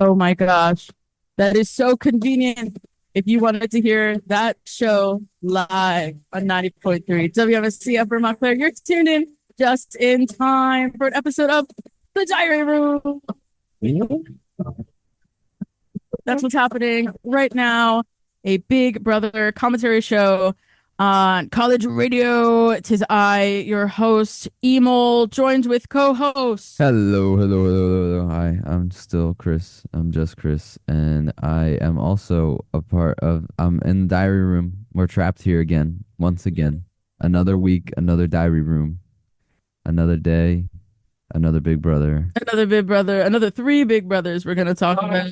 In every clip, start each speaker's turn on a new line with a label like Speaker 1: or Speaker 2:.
Speaker 1: Oh my gosh. That is so convenient. If you wanted to hear that show live on 90.3 WMSC-FM Montclair, you're tuned in just in time for an episode of The Diary Room. That's what's happening right now. A Big Brother commentary show on college radio. Tis I, your host, Emol, joined with co-host.
Speaker 2: Hello. Hi, I'm still Chris. I'm just Chris, and I am also a part of. I'm in the diary room. We're trapped here again, once again. Another week, another diary room, another day, another Big Brother.
Speaker 1: Another Big Brother, another three Big Brothers we're gonna talk about.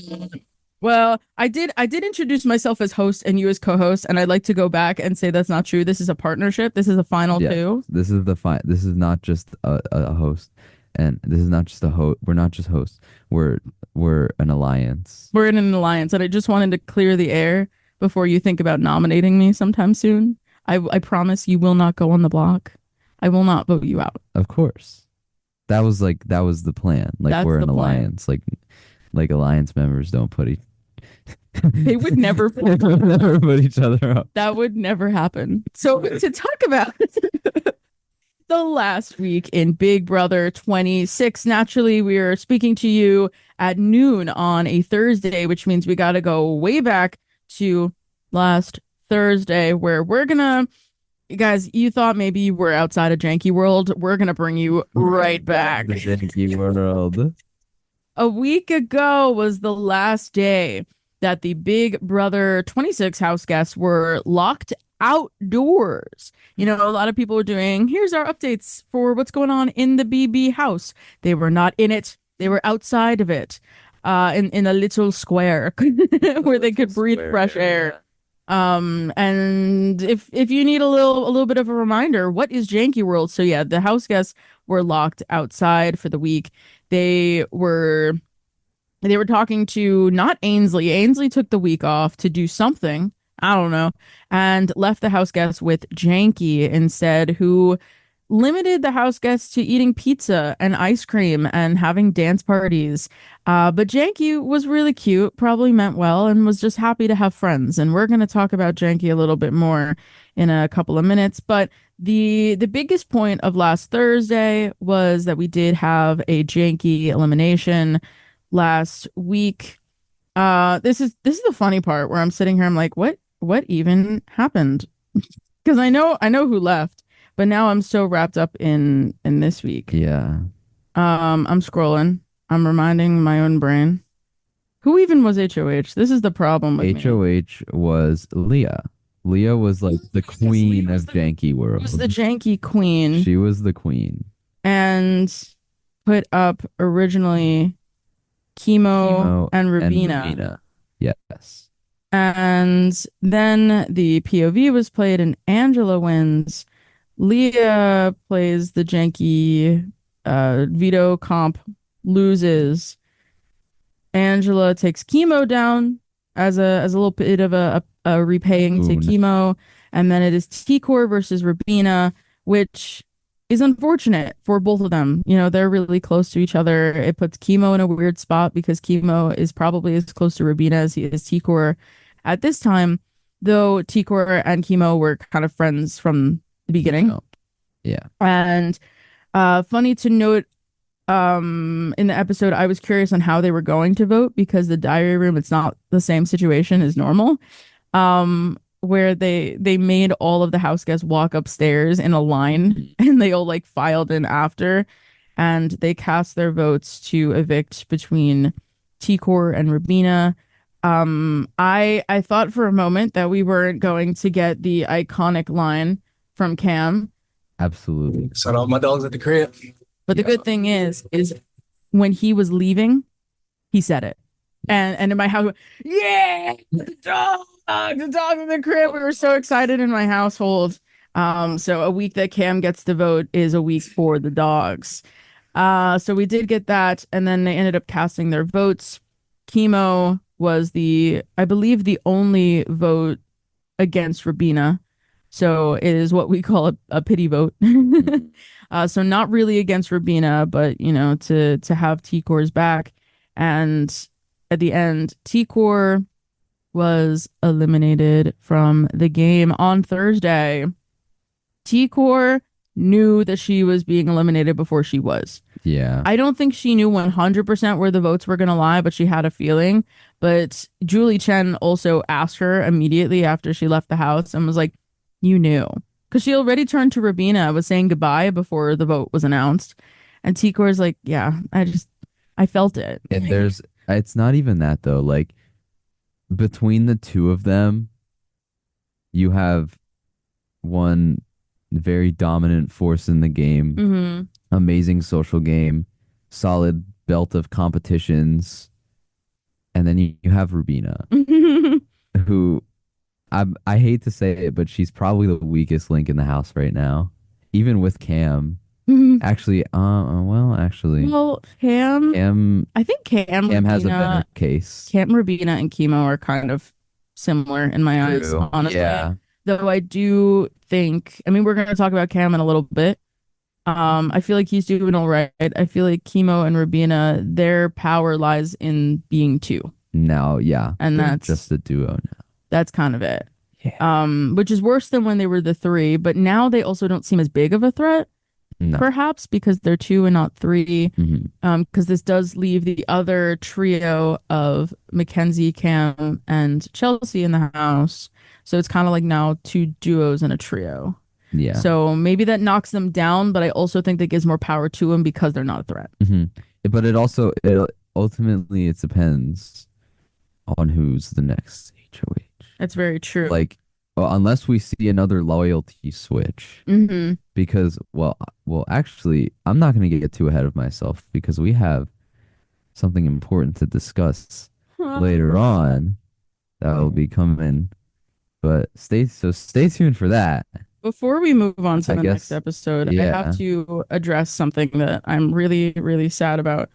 Speaker 1: Well, I did introduce myself as host and you as co-host, and I'd like to go back and say that's not true. This is a partnership. This is a final
Speaker 2: Yeah,
Speaker 1: two.
Speaker 2: this is the This is not just a host, and this is not just a host. We're not just hosts. We're an alliance.
Speaker 1: We're in an alliance, and I just wanted to clear the air before you think about nominating me sometime soon. I promise you will not go on the block. I will not vote you out.
Speaker 2: Of course, that was the plan. Like
Speaker 1: That's
Speaker 2: we're
Speaker 1: the
Speaker 2: an
Speaker 1: plan.
Speaker 2: alliance. Like alliance members don't put
Speaker 1: They would never.
Speaker 2: they would never put each other up.
Speaker 1: That would never happen. So to talk about the last week in Big Brother 26, naturally we are speaking to you at noon on a Thursday, which means we got to go way back to last Thursday, where we're gonna. Guys, you thought maybe you were outside of Jankie World. We're gonna bring you right back.
Speaker 2: The Jankie World.
Speaker 1: A week ago was the last day that the Big Brother 26 house guests were locked outdoors. You know, a lot of people were doing, here's our updates for what's going on in the BB house. They were not in it. They were outside of it, in a little square where they could breathe fresh air. And if you need a little bit of a reminder, what is Jankie World? So yeah, the house guests were locked outside for the week. They were talking to not Ainsley. Ainsley took the week off to do something. I don't know, and left the house guests with Jankie instead, who limited the house guests to eating pizza and ice cream and having dance parties. But Jankie was really cute, probably meant well, and was just happy to have friends. And we're going to talk about Jankie a little bit more in a couple of minutes. But the biggest point of last Thursday was that we did have a Jankie elimination last week. This is the funny part where I'm sitting here, I'm like, what even happened? Because I know who left. But now I'm so wrapped up in this week.
Speaker 2: Yeah.
Speaker 1: I'm scrolling. I'm reminding my own brain. Who even was HOH? This is the problem with me.
Speaker 2: HOH was Leah. Leah was like the queen of Jankie World.
Speaker 1: Was the Jankie queen
Speaker 2: She was the queen.
Speaker 1: and put up originally Chemo and Rubina.
Speaker 2: Rubina. Yes.
Speaker 1: And then the POV was played and Angela wins. Leah plays the Jankie Veto comp, loses. Angela takes Chemo down as a little bit of a repaying to Chemo, and then it is T-Core versus Rubina, which is unfortunate for both of them. You know, they're really close to each other. It puts Chemo in a weird spot because Chemo is probably as close to Rubina as he is T-Core at this time, though T-Core and Chemo were kind of friends from the beginning.
Speaker 2: Yeah.
Speaker 1: And funny to note, in the episode, I was curious on how they were going to vote because the diary room, it's not the same situation as normal. Where they made all of the house guests walk upstairs in a line and they all like filed in after, and they cast their votes to evict between T-Core and Rubina. I thought for a moment that we weren't going to get the iconic line from Cam.
Speaker 2: Absolutely.
Speaker 3: Shut all my dogs at the crib.
Speaker 1: But the good thing is when he was leaving, he said it. And in my house, yeah, the dog in the crib. We were so excited in my household. So a week that Cam gets to vote is a week for the dogs. So we did get that, and then they ended up casting their votes. Chemo was I believe the only vote against Rubina. So it is what we call a pity vote. So not really against Rubina, but you know, to have T-Core's back. And at the end, T-Core was eliminated from the game on Thursday. T-Core knew that she was being eliminated before she was.
Speaker 2: Yeah.
Speaker 1: I don't think she knew 100% where the votes were going to lie, but she had a feeling. But Julie Chen also asked her immediately after she left the house and was like, you knew. Because she already turned to Rabina, was saying goodbye before the vote was announced. And T-Core's like, yeah, I felt it.
Speaker 2: And it's not even that though. Like between the two of them, you have one very dominant force in the game, amazing social game, solid belt of competitions, and then you have Rubina, who I hate to say it, but she's probably the weakest link in the house right now, even with Cam. Actually,
Speaker 1: Well, Cam, I think Cam
Speaker 2: has a better case.
Speaker 1: Cam, Rabina, and Chemo are kind of similar in my eyes, honestly.
Speaker 2: Yeah.
Speaker 1: Though I do think, I mean, we're going to talk about Cam in a little bit. I feel like he's doing all right. I feel like Chemo and Rabina, their power lies in being two.
Speaker 2: Now, yeah.
Speaker 1: And that's
Speaker 2: just a duo now.
Speaker 1: That's kind of it.
Speaker 2: Yeah.
Speaker 1: Which is worse than when they were the three, but now they also don't seem as big of a threat.
Speaker 2: No.
Speaker 1: Perhaps because they're two and not three. Because this does leave the other trio of Mackenzie, Cam, and Chelsea in the house. So it's kind of like now two duos and a trio.
Speaker 2: Yeah.
Speaker 1: So maybe that knocks them down, but I also think that gives more power to them because they're not a threat.
Speaker 2: But it ultimately it depends on who's the next HOH.
Speaker 1: That's very true.
Speaker 2: Like, well, unless we see another loyalty switch, because well, actually, I'm not going to get too ahead of myself because we have something important to discuss later on that will be coming. But stay tuned for that.
Speaker 1: Before we move on to the next episode,
Speaker 2: yeah.
Speaker 1: I have to address something that I'm really, really sad about,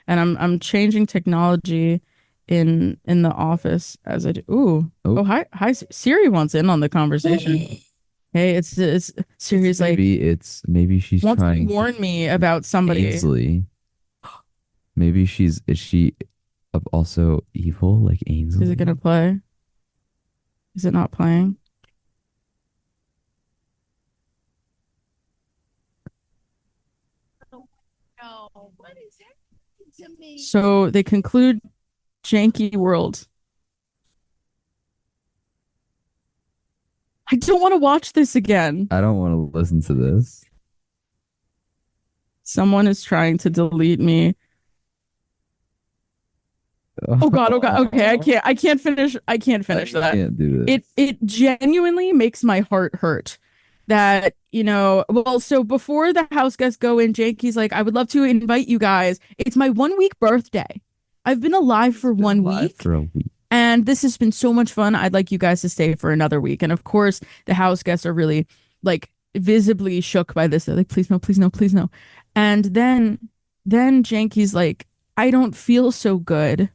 Speaker 1: and I'm changing technology in the office as I do. Hi, Siri wants in on the conversation. Hey, it's Siri's like
Speaker 2: maybe she's
Speaker 1: wants
Speaker 2: trying
Speaker 1: to warn me about somebody.
Speaker 2: Ainsley. Maybe is she also evil like Ainsley?
Speaker 1: Is it gonna play? Is it not playing? No. What is happening to me? So they conclude Jankie World. I don't want to watch this again.
Speaker 2: I don't want to listen to this.
Speaker 1: Someone is trying to delete me. Oh God. Okay, I can't finish that. I
Speaker 2: can't do this.
Speaker 1: It genuinely makes my heart hurt that, so before the house guests go in, Jankie's like, I would love to invite you guys. It's my 1 week birthday. I've been alive for 1 week.
Speaker 2: For a week.
Speaker 1: And this has been so much fun. I'd like you guys to stay for another week. And of course, the house guests are really like visibly shook by this. They're like, please no, please no, please no. And then Jankie's like, I don't feel so good.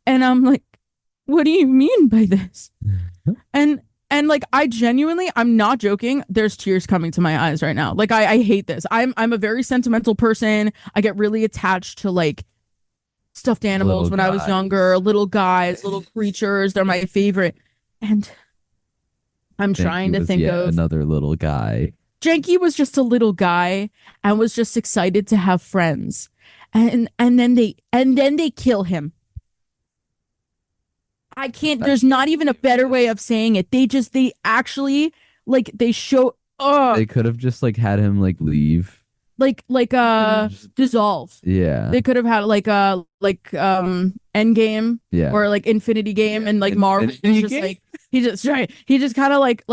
Speaker 1: And I'm like, what do you mean by this? And like, I'm not joking. There's tears coming to my eyes right now. Like, I hate this. I'm a very sentimental person. I get really attached to like stuffed animals when I was younger, little guys, little creatures. They're my favorite. And I'm trying to think of
Speaker 2: another little guy.
Speaker 1: Jankie was just a little guy and was just excited to have friends. And then they kill him. I can't, there's not even a better way of saying it. They actually like they show
Speaker 2: they could have just like had him like leave.
Speaker 1: Like dissolve.
Speaker 2: Yeah.
Speaker 1: They could have had like Endgame or like Infinity Game and like Marvel just like he just kind of like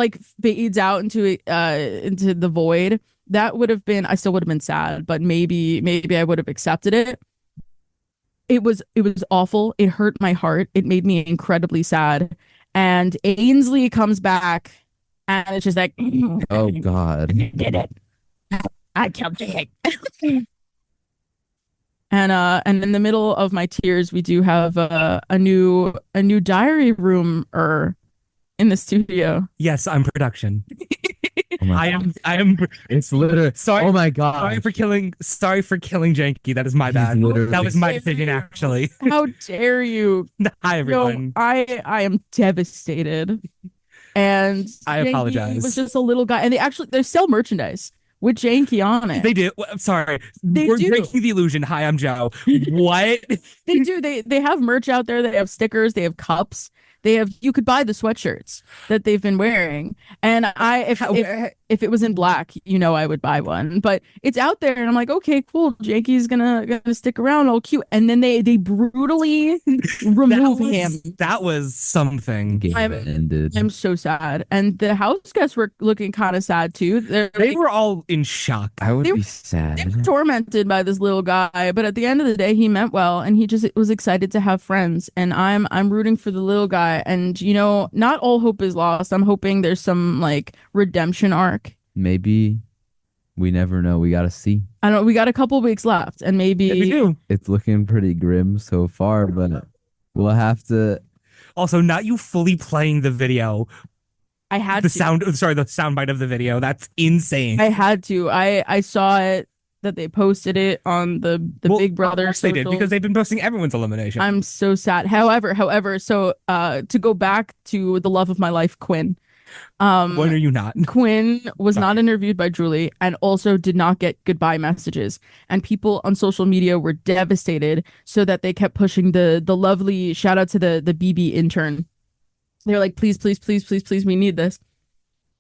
Speaker 1: fades out into the void. That would have been, I still would have been sad, but maybe I would have accepted it. It was awful. It hurt my heart. It made me incredibly sad. And Ainsley comes back and it's just like,
Speaker 2: oh God.
Speaker 1: I did it. I killed Jake. And in the middle of my tears, we do have a new diary room in the studio.
Speaker 3: Yes, I'm production.
Speaker 2: Oh my
Speaker 3: I am
Speaker 2: It's literally.
Speaker 3: sorry.
Speaker 2: Oh my god.
Speaker 3: Sorry for killing Jankie. That is my bad. That was my decision, actually.
Speaker 1: How dare you?
Speaker 3: Hi,
Speaker 1: Yo,
Speaker 3: everyone.
Speaker 1: I am devastated. And
Speaker 3: I
Speaker 1: Jankie
Speaker 3: apologize.
Speaker 1: was just a little guy, and they sell merchandise with Jankie on it.
Speaker 3: They do. I'm sorry.
Speaker 1: They
Speaker 3: We're
Speaker 1: do.
Speaker 3: breaking the illusion. Hi, I'm Joe. What?
Speaker 1: They do. They have merch out there. They have stickers. They have cups. You could buy the sweatshirts that they've been wearing. And if it was in black, I would buy one. But it's out there, and I'm like, okay, cool. Jankie's gonna stick around, all cute. And then they brutally remove him.
Speaker 3: That was something.
Speaker 1: I'm so sad. And the house guests were looking kind of sad too.
Speaker 3: They were all in shock.
Speaker 2: I would be
Speaker 1: They
Speaker 2: sad.
Speaker 1: were tormented by this little guy, but at the end of the day, he meant well, and he just was excited to have friends. And I'm rooting for the little guy. And not all hope is lost. I'm hoping there's some like redemption arc.
Speaker 2: Maybe. We never know. We gotta see.
Speaker 1: I don't. We got a couple weeks left, and maybe
Speaker 3: Yeah, we do.
Speaker 2: It's looking pretty grim so far, but we'll have to.
Speaker 3: Also, not you fully playing the video.
Speaker 1: I had
Speaker 3: the
Speaker 1: to.
Speaker 3: the soundbite of the video. That's insane.
Speaker 1: I had to. I saw it that they posted it on the Big Brother.
Speaker 3: Of course they did, because they've been posting everyone's elimination.
Speaker 1: I'm so sad. However, so to go back to the love of my life, Quinn.
Speaker 3: When are you not?
Speaker 1: Quinn was not interviewed by Julie, and also did not get goodbye messages. And people on social media were devastated, so that they kept pushing the lovely shout out to the BB intern. They're like, please, please, please, please, please, we need this.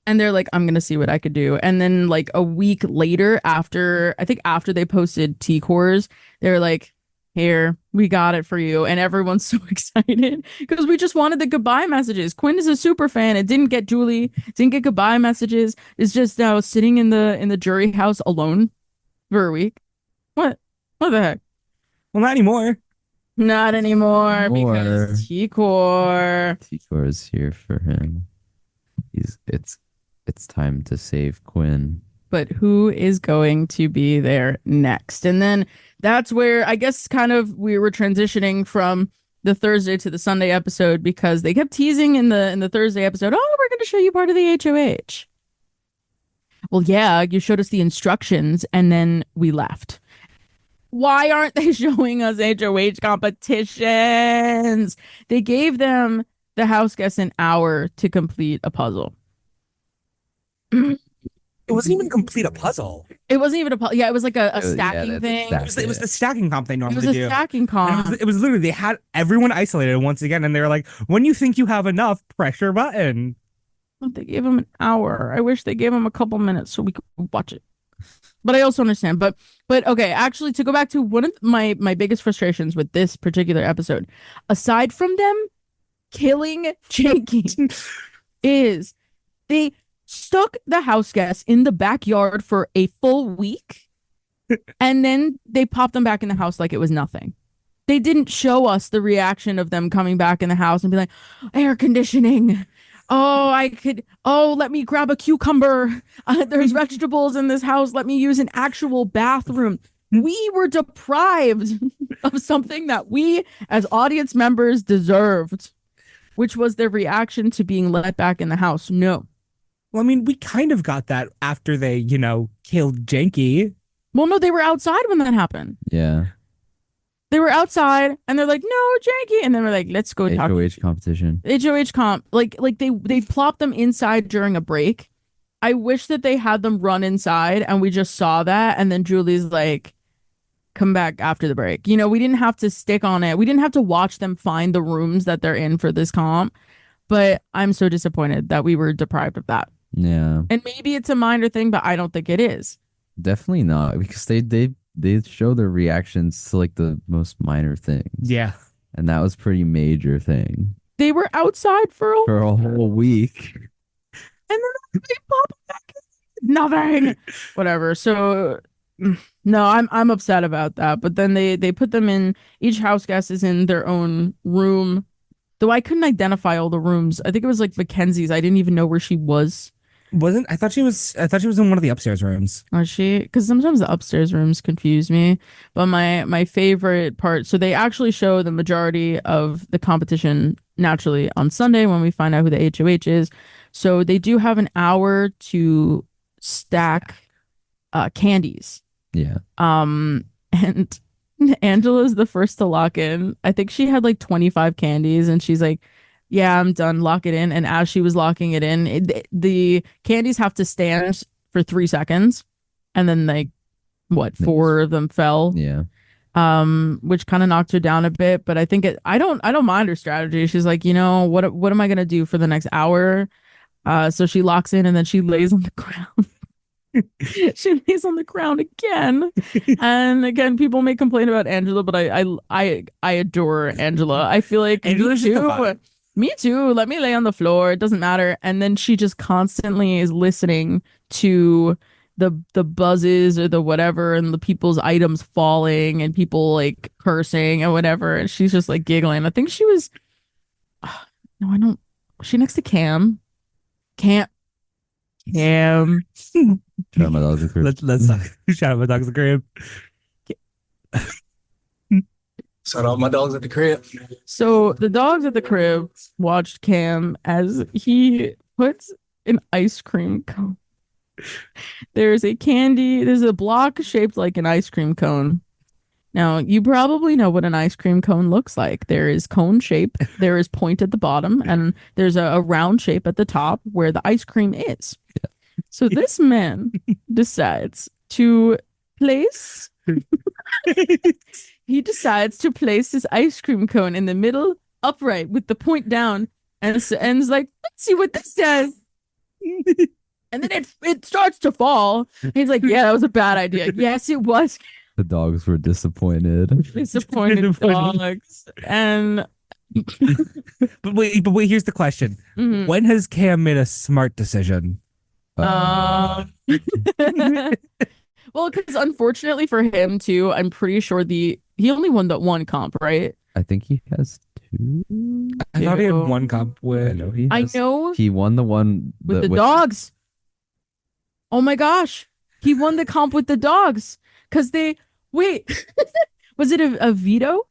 Speaker 1: And they're like, I'm gonna see what I could do. And then like a week later, after they posted T-Cores, they're like, here, we got it for you. And everyone's so excited because we just wanted the goodbye messages. Quinn is a super fan. It didn't get Julie, didn't get goodbye messages. It's just now sitting in the jury house alone for a week. What the heck?
Speaker 3: Well, not anymore.
Speaker 1: Not anymore, because T-Core
Speaker 2: is here for him. It's time to save Quinn.
Speaker 1: But who is going to be there next? And then that's where I guess kind of we were transitioning from the Thursday to the Sunday episode, because they kept teasing in the Thursday episode, oh, we're going to show you part of the HOH. Well, yeah, you showed us the instructions and then we left. Why aren't they showing us HOH competitions? They gave them, the house guests, an hour to complete a puzzle.
Speaker 3: It wasn't even complete a puzzle.
Speaker 1: It wasn't even a puzzle. Yeah, it was like a stacking thing.
Speaker 3: It was the stacking comp they normally do.
Speaker 1: It was a stacking comp.
Speaker 3: It was literally, they had everyone isolated once again, and they were like, when you think you have enough, press your button.
Speaker 1: But they gave him an hour. I wish they gave him a couple minutes so we could watch it. But I also understand. But okay, actually, to go back to one of my biggest frustrations with this particular episode, aside from them killing Jankie, is they stuck the house guests in the backyard for a full week, and then they popped them back in the house like it was nothing. They didn't show us the reaction of them coming back in the house and be like, air conditioning. Let me grab a cucumber. There's vegetables in this house. Let me use an actual bathroom. We were deprived of something that we as audience members deserved, which was their reaction to being let back in the house. No.
Speaker 3: Well, I mean, we kind of got that after they, killed Jankie.
Speaker 1: Well, no, they were outside when that happened.
Speaker 2: Yeah.
Speaker 1: They were outside and they're like, no, Jankie. And then we're like, let's go talk.
Speaker 2: HOH competition.
Speaker 1: HOH comp. Like they plopped them inside during a break. I wish that they had them run inside and we just saw that. And then Julie's like, come back after the break. We didn't have to stick on it. We didn't have to watch them find the rooms that they're in for this comp. But I'm so disappointed that we were deprived of that.
Speaker 2: Yeah.
Speaker 1: And maybe it's a minor thing, but I don't think it is.
Speaker 2: Definitely not, because they show their reactions to like the most minor things.
Speaker 3: Yeah.
Speaker 2: And that was pretty major thing.
Speaker 1: They were outside for
Speaker 2: a whole week.
Speaker 1: And then they pop back. Nothing. Whatever. So no, I'm upset about that. But then they put them in, each house guest is in their own room. Though I couldn't identify all the rooms. I think it was like Mackenzie's. I didn't even know where she was.
Speaker 3: I thought she was in one of the upstairs rooms.
Speaker 1: Was she? Because sometimes the upstairs rooms confuse me. But my favorite part, so they actually show the majority of the competition naturally on Sunday when we find out who the HOH is. So they do have an hour to stack candies.
Speaker 2: Yeah.
Speaker 1: And Angela's the first to lock in. I think she had like 25 candies and she's like, yeah, I'm done. Lock it in. And as she was locking it in, the candies have to stand for 3 seconds. And then like what, four of them fell.
Speaker 2: Yeah.
Speaker 1: Which kind of knocked her down a bit. But I think I don't mind her strategy. She's like, what am I gonna do for the next hour? So she locks in and then she lays on the ground. She lays on the ground again. And again, people may complain about Angela, but I adore Angela. I feel like
Speaker 3: Angela's
Speaker 1: me
Speaker 3: just a
Speaker 1: too.
Speaker 3: vibe.
Speaker 1: Me too. Let me lay on the floor. It doesn't matter. And then she just constantly is listening to the buzzes or the whatever and the people's items falling and people like cursing and whatever. And she's just like giggling. I think she was no, I don't. Was she next to Cam? Cam.
Speaker 2: Shout out my dogs at crib.
Speaker 3: Let's talk. Shout out my dogs at the crib.
Speaker 4: Shout out my dogs at the crib.
Speaker 1: So the dogs at the crib watched Cam as he puts an ice cream cone. There's a block shaped like an ice cream cone. Now, you probably know what an ice cream cone looks like. There is cone shape, there is point at the bottom, and there's a round shape at the top where the ice cream is. So this man decides to place he decides to place his ice cream cone in the middle, upright, with the point down, and is like, let's see what this does. And then it starts to fall. And he's like, yeah, that was a bad idea. Yes, it was.
Speaker 2: The dogs were disappointed.
Speaker 1: Disappointed dogs. And
Speaker 3: But wait, here's the question.
Speaker 1: Mhm.
Speaker 3: When has Cam made a smart decision?
Speaker 1: Well, because unfortunately for him too, I'm pretty sure he only won that one comp, right?
Speaker 2: I think he has two.
Speaker 3: I thought he had
Speaker 1: Ew.
Speaker 3: one comp with.
Speaker 1: I know
Speaker 2: He won the one
Speaker 1: with the dogs. Oh my gosh, he won the comp with the dogs because was it a veto?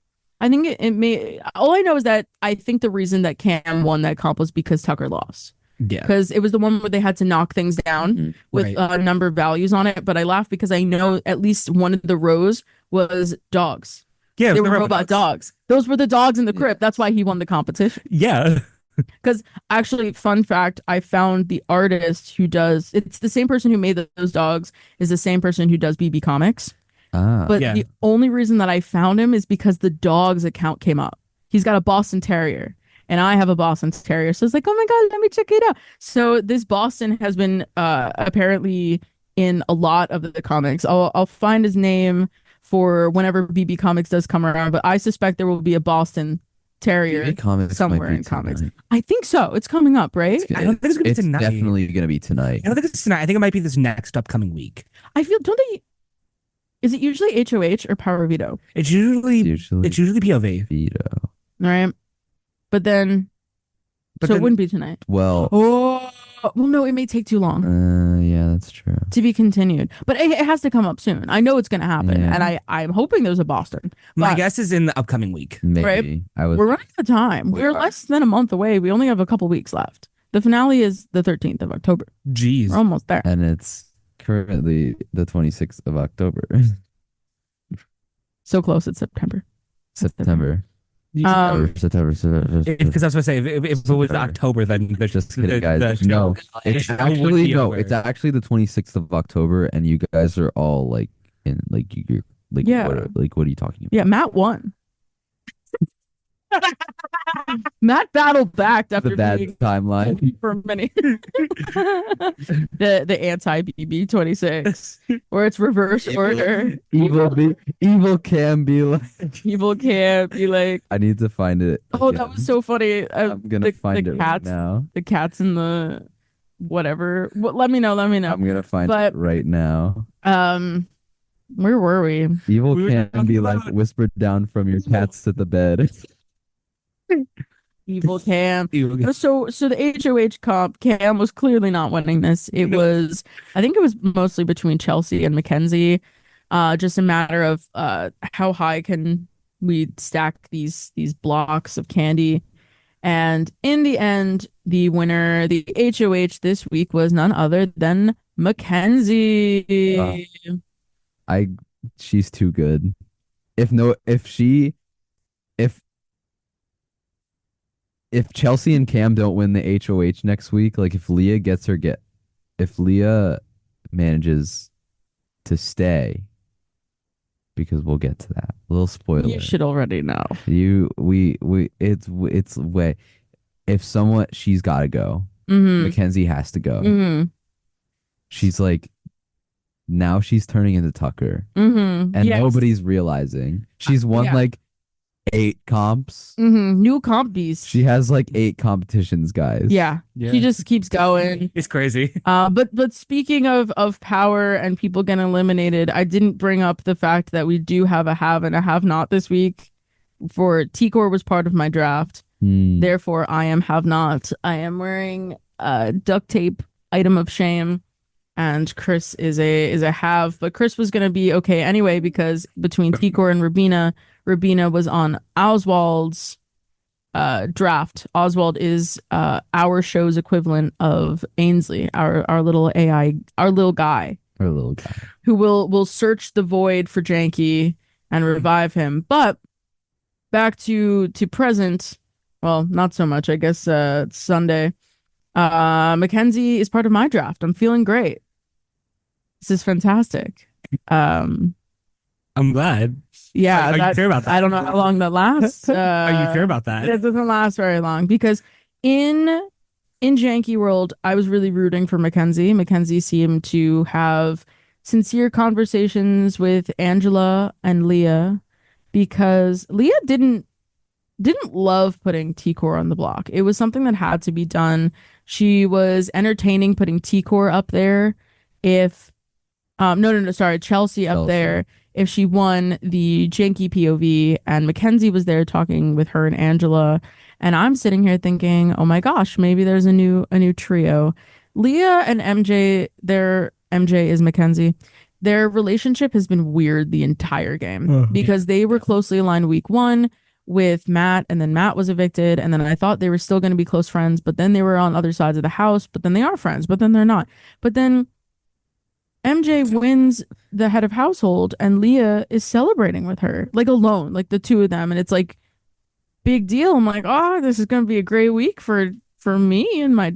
Speaker 1: I think it may. All I know is that I think the reason that Cam won that comp was because Tucker lost.
Speaker 3: Yeah.
Speaker 1: Because it was the one where they had to knock things down with
Speaker 3: Right.
Speaker 1: a number of values on it. But I laugh because I know at least one of the rows was dogs.
Speaker 3: Yeah,
Speaker 1: They were robot dogs. Those were the dogs in the crypt. That's why he won the competition.
Speaker 3: Yeah.
Speaker 1: Because actually, fun fact, I found the artist who does, it's the same person who made those dogs, is the same person who does BB Comics. But
Speaker 3: Yeah.
Speaker 1: the only reason that I found him is because the dog's account came up. He's got a Boston Terrier. And I have a Boston Terrier. So it's like, oh my God, let me check it out. So this Boston has been apparently in a lot of the comics. I'll find his name for whenever BB Comics does come around. But I suspect there will be a Boston Terrier
Speaker 2: BB Comics
Speaker 1: somewhere
Speaker 2: might be
Speaker 1: in comics.
Speaker 2: tonight.
Speaker 1: I think so. It's coming up, right?
Speaker 3: I don't think it's gonna be tonight.
Speaker 2: Definitely gonna be tonight.
Speaker 3: I don't think it's tonight. I think it might be this next upcoming week.
Speaker 1: I feel, don't they, is it usually HOH or Power Veto?
Speaker 3: It's usually
Speaker 2: Usually
Speaker 3: POV.
Speaker 2: Veto.
Speaker 1: All right. But then,
Speaker 3: But
Speaker 1: so it
Speaker 3: then-
Speaker 1: wouldn't be tonight.
Speaker 2: Well,
Speaker 1: Oh, well, no, it may take too long
Speaker 2: yeah, that's true.
Speaker 1: to be continued. But it has to come up soon. I know it's going to happen.
Speaker 2: Yeah.
Speaker 1: And I'm hoping there's a Boston.
Speaker 3: My
Speaker 1: But
Speaker 3: guess is in the upcoming week.
Speaker 2: Maybe
Speaker 1: Right.
Speaker 2: I was.
Speaker 1: we're running out of time.
Speaker 2: We
Speaker 1: We're
Speaker 2: are.
Speaker 1: less than a month away. We only have a couple weeks left. The finale is the 13th of October.
Speaker 3: Jeez.
Speaker 1: We're almost there.
Speaker 2: And it's currently the 26th of October.
Speaker 1: So close. It's September.
Speaker 2: September.
Speaker 1: Um,
Speaker 2: September.
Speaker 3: Because I was going to say, if it was
Speaker 2: Sorry.
Speaker 3: October, then
Speaker 2: Just kidding, guys. No, it's
Speaker 3: show would
Speaker 2: actually
Speaker 3: be
Speaker 2: no.
Speaker 3: over.
Speaker 2: It's actually the 26th of October, and you guys are all like in like you're like
Speaker 1: Yeah.
Speaker 2: what are you talking about?
Speaker 1: Yeah, Matt won. Matt battled back after
Speaker 2: The bad
Speaker 1: being
Speaker 2: timeline.
Speaker 1: for many the anti BB 26 where it's reverse order.
Speaker 2: Evil can be like.
Speaker 1: People can't be like,
Speaker 2: I need to find it.
Speaker 1: oh, that
Speaker 2: again.
Speaker 1: was so funny.
Speaker 2: I'm gonna find
Speaker 1: the
Speaker 2: it
Speaker 1: cats,
Speaker 2: right now.
Speaker 1: the cats in the whatever. Let me know.
Speaker 2: I'm gonna find
Speaker 1: But-
Speaker 2: it right now.
Speaker 1: Where were we?
Speaker 2: Evil
Speaker 3: We were
Speaker 2: can
Speaker 3: talking
Speaker 2: be like
Speaker 3: about-
Speaker 2: whispered down from your cats at the bed.
Speaker 1: Evil Cam.
Speaker 3: Evil-
Speaker 1: So the HOH comp, Cam was clearly not winning this. It was, I think it was mostly between Chelsea and Mackenzie. Just a matter of how high can we stack these blocks of candy. And in the end, the winner, the HOH this week was none other than Mackenzie.
Speaker 2: I she's too good. If if Chelsea and Cam don't win the HOH next week, like if Leah manages to stay, because we'll get to that. A little spoiler.
Speaker 1: You should already know.
Speaker 2: It's way if someone she's got to go.
Speaker 1: Mm-hmm.
Speaker 2: Mackenzie has to go.
Speaker 1: Mm-hmm.
Speaker 2: She's like now she's turning into Tucker,
Speaker 1: Mm-hmm.
Speaker 2: and
Speaker 1: Yes.
Speaker 2: nobody's realizing she's won
Speaker 1: Yeah.
Speaker 2: like 8 comps.
Speaker 1: Mm-hmm. New comp beast.
Speaker 2: She has like 8 competitions, guys.
Speaker 1: Yeah. She just keeps going.
Speaker 3: It's crazy.
Speaker 1: But speaking of power and people getting eliminated, I didn't bring up the fact that we do have a have and a have not this week. For T-Core was part of my draft. Therefore, I am have not. I am wearing a duct tape item of shame, and Chris is a have. But Chris was gonna be okay anyway because between T-Core and Rubina was on Oswald's draft. Oswald is our show's equivalent of Ainsley, our little AI, our little guy
Speaker 2: Her little guy.
Speaker 1: who will search the void for Jankie and revive him. But back to present, well, not so much. I guess it's Sunday. Mackenzie is part of my draft. I'm feeling great. This is fantastic.
Speaker 3: I'm glad.
Speaker 1: Yeah,
Speaker 3: Are you sure about that?
Speaker 1: I don't know how long that lasts.
Speaker 3: Are you sure about that?
Speaker 1: It doesn't last very long because in Jankie World, I was really rooting for Mackenzie. Mackenzie seemed to have sincere conversations with Angela and Leah because Leah didn't love putting T-Core on the block. It was something that had to be done. She was entertaining putting T-Core up there if Chelsea up there if she won the Jankie POV, and Mackenzie was there talking with her and Angela, and I'm sitting here thinking, oh my gosh, maybe there's a new trio. Leah and MJ, MJ is Mackenzie. Their relationship has been weird the entire game because they were closely aligned week 1 with Matt, and then Matt was evicted, and then I thought they were still going to be close friends, but then they were on other sides of the house, but then they are friends, but then they're not. But then MJ wins the head of household and Leah is celebrating with her, like alone, like the two of them. And it's like big deal. I'm like, oh, this is going to be a great week for me and my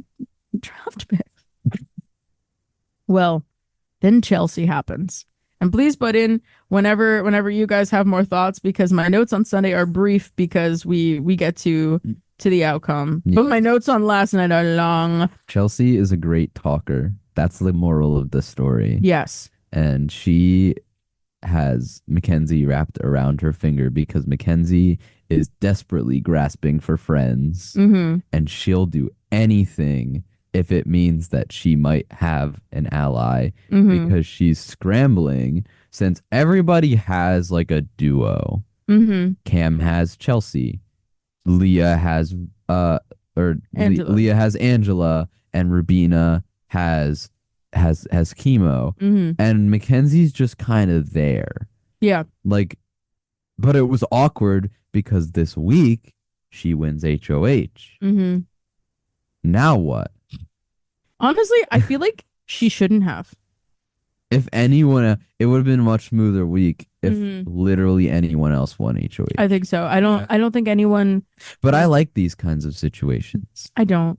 Speaker 1: draft pick. Well, then Chelsea happens. And please put in whenever you guys have more thoughts, because my notes on Sunday are brief because we get to the outcome.
Speaker 2: Yeah.
Speaker 1: But my notes on last night are long.
Speaker 2: Chelsea is a great talker. That's the moral of the story.
Speaker 1: Yes.
Speaker 2: And she has Mackenzie wrapped around her finger because Mackenzie is desperately grasping for friends.
Speaker 1: Mm-hmm.
Speaker 2: And she'll do anything if it means that she might have an ally
Speaker 1: Mm-hmm.
Speaker 2: because she's scrambling since everybody has like a duo.
Speaker 1: Mm-hmm.
Speaker 2: Cam has Chelsea. Leah has
Speaker 1: Angela.
Speaker 2: Leah has Angela, and Rubina has chemo,
Speaker 1: Mm-hmm.
Speaker 2: and Mackenzie's just kind of there.
Speaker 1: Yeah.
Speaker 2: Like, but it was awkward because this week she wins HOH.
Speaker 1: Mm-hmm.
Speaker 2: Now what?
Speaker 1: Honestly, I feel like she shouldn't have.
Speaker 2: If anyone, it would have been a much smoother week if
Speaker 1: Mhm.
Speaker 2: literally anyone else won HOH.
Speaker 1: I think so. I don't think anyone.
Speaker 2: But I like these kinds of situations.
Speaker 1: I don't.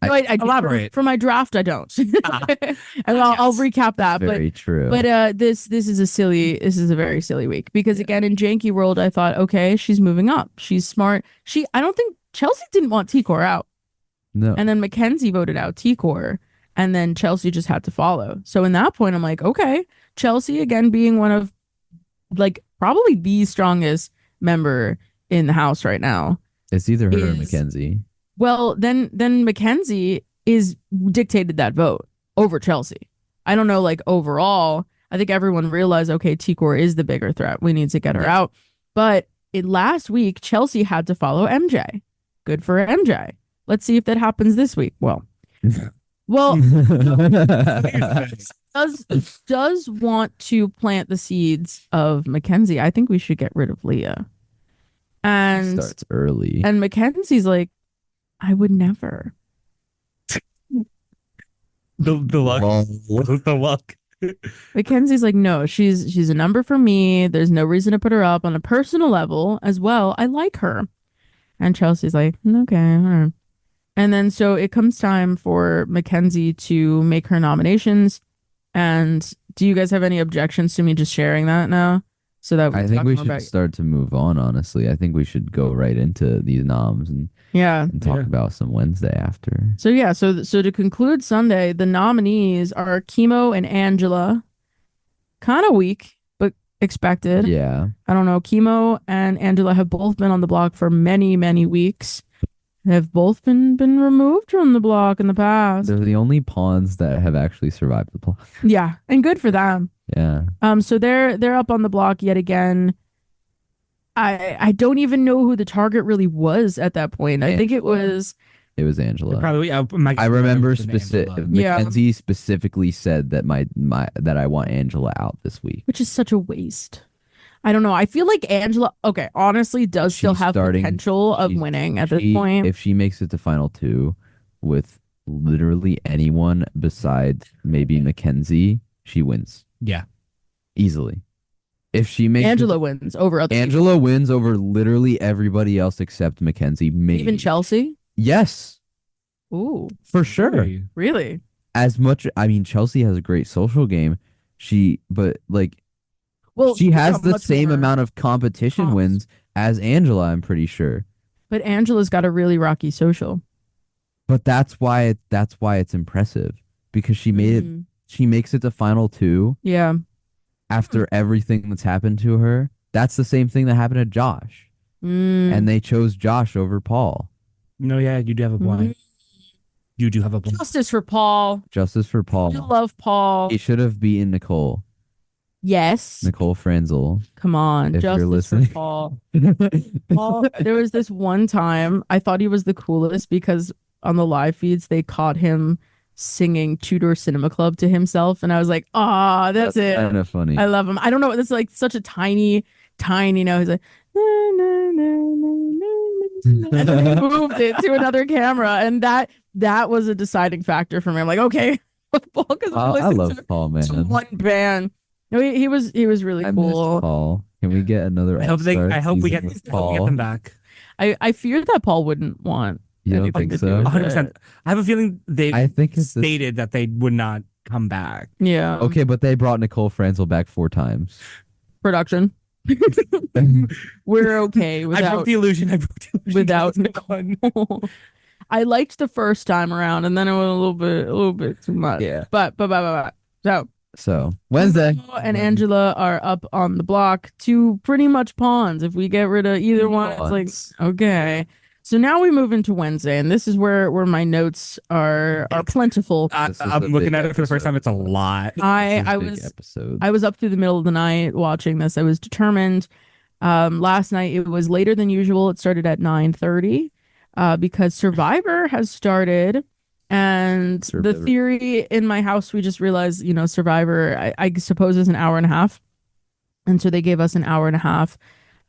Speaker 1: No, I do.
Speaker 3: Elaborate.
Speaker 1: For my draft. I don't. And I'll recap that.
Speaker 2: Very true.
Speaker 1: But this is a very silly week because again in Jankie World I thought, okay, she's moving up. She's smart. I don't think Chelsea didn't want T-Core out.
Speaker 2: No.
Speaker 1: And then Mackenzie voted out T-Core, and then Chelsea just had to follow. So in that point, I'm like, okay, Chelsea again being one of like probably the strongest member in the house right now.
Speaker 2: It's either her or
Speaker 1: is-
Speaker 2: Mackenzie.
Speaker 1: Well, then Mackenzie is dictated that vote over Chelsea. I don't know, like overall, I think everyone realized, okay, T-Core is the bigger threat. We need to get her out. But last week, Chelsea had to follow MJ. Good for MJ. Let's see if that happens this week. Well, does want to plant the seeds of Mackenzie. I think we should get rid of Leah. And
Speaker 2: Starts early.
Speaker 1: and Mackenzie's like, I would never.
Speaker 3: The luck.
Speaker 2: Lol.
Speaker 3: The luck.
Speaker 1: Mackenzie's like, no, she's a number for me. There's no reason to put her up on a personal level as well. I like her. And Chelsea's like, okay, all right. And then so it comes time for Mackenzie to make her nominations. And do you guys have any objections to me just sharing that now? So that
Speaker 2: I think
Speaker 1: talk
Speaker 2: we
Speaker 1: more
Speaker 2: should
Speaker 1: about-
Speaker 2: start to move on, honestly. I think we should go right into these noms
Speaker 1: Yeah.
Speaker 2: and talk
Speaker 3: Yeah.
Speaker 2: about some Wednesday after.
Speaker 1: So yeah, so to conclude Sunday, the nominees are Chemo and Angela. Kind of weak, but expected.
Speaker 2: Yeah.
Speaker 1: I don't know. Chemo and Angela have both been on the block for many, many weeks. Have both been removed from the block in the past.
Speaker 2: They're the only pawns that have actually survived the block.
Speaker 1: Yeah, and good for them.
Speaker 2: Yeah.
Speaker 1: So they're up on the block yet again. I don't even know who the target really was at that point. I think it was
Speaker 2: It was Angela.
Speaker 3: Probably.
Speaker 2: I remember
Speaker 1: Yeah.
Speaker 2: Mackenzie specifically said that my that I want Angela out this week.
Speaker 1: which is such a waste. I don't know. I feel like Angela, okay, honestly, does still
Speaker 2: She's
Speaker 1: have
Speaker 2: starting-
Speaker 1: potential of
Speaker 2: she's-
Speaker 1: winning at this
Speaker 2: She-
Speaker 1: point.
Speaker 2: If she makes it to final two with literally anyone besides maybe Mackenzie, she wins
Speaker 3: Yeah.
Speaker 2: easily. If she makes
Speaker 1: Angela wins over other people.
Speaker 2: Angela wins over literally everybody else except Mackenzie. Maybe
Speaker 1: Even Chelsea.
Speaker 2: Yes,
Speaker 1: Ooh,
Speaker 2: for sure.
Speaker 1: really?
Speaker 2: As much, I mean, Chelsea has a great social game. But like
Speaker 1: Well,
Speaker 2: she has
Speaker 1: yeah,
Speaker 2: the
Speaker 1: much
Speaker 2: same
Speaker 1: more
Speaker 2: amount of competition
Speaker 1: comps.
Speaker 2: wins as Angela, I'm pretty sure.
Speaker 1: But Angela's got a really rocky social.
Speaker 2: But that's why it's impressive because she made it.
Speaker 1: Mm,
Speaker 2: She makes it to final two
Speaker 1: yeah.
Speaker 2: after everything that's happened to her. That's the same thing that happened to Josh,
Speaker 1: Mm.
Speaker 2: and they chose Josh over Paul.
Speaker 3: No, yeah, you do have a point. You do have a point.
Speaker 1: Justice for Paul.
Speaker 2: Justice for
Speaker 1: I
Speaker 2: Paul.
Speaker 1: love Paul.
Speaker 2: He should have beaten Nicole.
Speaker 1: Yes.
Speaker 2: Nicole Franzel.
Speaker 1: Come on.
Speaker 2: If you're
Speaker 1: Justice
Speaker 2: listening.
Speaker 1: for Paul. Paul. There was this one time I thought he was the coolest because on the live feeds they caught him singing Tudor Cinema Club to himself, and I was like, ah, that's it.
Speaker 2: Kind of funny.
Speaker 1: I love him. I don't know. It's like such a tiny note. He's like, na, na, na, na, na, na. And then he moved it to another camera, and that was a deciding factor for me. I'm like, okay, Paul, because
Speaker 2: I love Paul, man.
Speaker 1: one band. No, he was really
Speaker 2: I miss
Speaker 1: cool.
Speaker 2: Paul. Can we get another?
Speaker 3: I hope we get
Speaker 2: season with
Speaker 3: them back.
Speaker 1: I fear that Paul wouldn't want.
Speaker 2: You don't
Speaker 1: anything
Speaker 2: think
Speaker 1: to
Speaker 2: so?
Speaker 1: do with
Speaker 3: 100%. I have a feeling they
Speaker 2: I think it's this-
Speaker 3: stated that they would not come back.
Speaker 1: Yeah.
Speaker 2: Okay, but they brought Nicole Franzel back 4 times.
Speaker 1: Production. We're okay
Speaker 3: I
Speaker 1: without
Speaker 3: broke the illusion.
Speaker 1: without Nicole. I liked the first time around, and then it was a little bit too much.
Speaker 2: Yeah.
Speaker 1: But. So
Speaker 2: So Wednesday.
Speaker 1: Chemo and Angela are up on the block, two pretty much pawns. If we get rid of either one, it's like
Speaker 2: Pawns.
Speaker 1: okay. So now we move into Wednesday, and this is where my notes are plentiful.
Speaker 2: This is a
Speaker 3: I'm looking
Speaker 2: big
Speaker 3: at it for the first time. It's a lot.
Speaker 1: I
Speaker 2: This is a big
Speaker 1: was
Speaker 2: episode.
Speaker 1: I was up through the middle of the night watching this. I was determined. Last night it was later than usual. It started at 9:30 because Survivor has started. And the
Speaker 2: Survivor.
Speaker 1: theory in my house, we just realized, Survivor, I suppose is an hour and a half. And so they gave us an hour and a half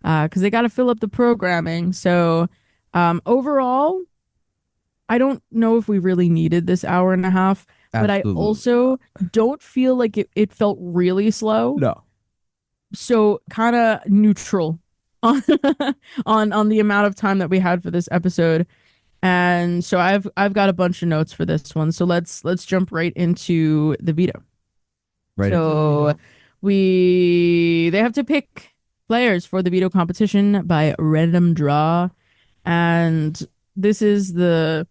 Speaker 1: because they got to fill up the programming. So overall, I don't know if we really needed this hour and a half, but I
Speaker 2: Absolutely.
Speaker 1: also don't feel like it felt really slow.
Speaker 2: No.
Speaker 1: So kind of neutral on on the amount of time that we had for this episode. And so I've got a bunch of notes for this one. So let's jump right into the veto.
Speaker 2: Right.
Speaker 1: So they have to pick players for the veto competition by random draw. And this is the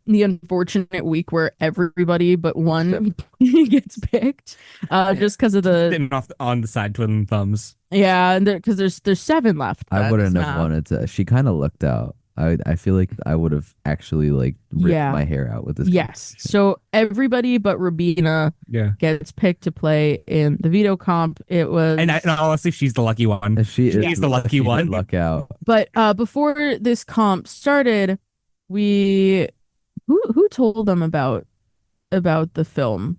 Speaker 1: unfortunate week where everybody but one gets picked just because of the
Speaker 3: Sitting off on the side, twiddling thumbs.
Speaker 1: and because there's 7 left.
Speaker 2: I
Speaker 1: That's
Speaker 2: wouldn't have
Speaker 1: not-
Speaker 2: wanted to. She kind of looked out. I feel like I would have actually like ripped
Speaker 1: Yeah.
Speaker 2: my hair out with this.
Speaker 1: Yes.
Speaker 2: competition.
Speaker 1: So everybody but Rubina
Speaker 3: Yeah.
Speaker 1: gets picked to play in the veto comp. It was
Speaker 3: And honestly, she's the lucky one.
Speaker 2: If she
Speaker 3: She's the lucky
Speaker 2: she did
Speaker 3: one.
Speaker 2: Luck out.
Speaker 1: but before this comp started, who told them about the film?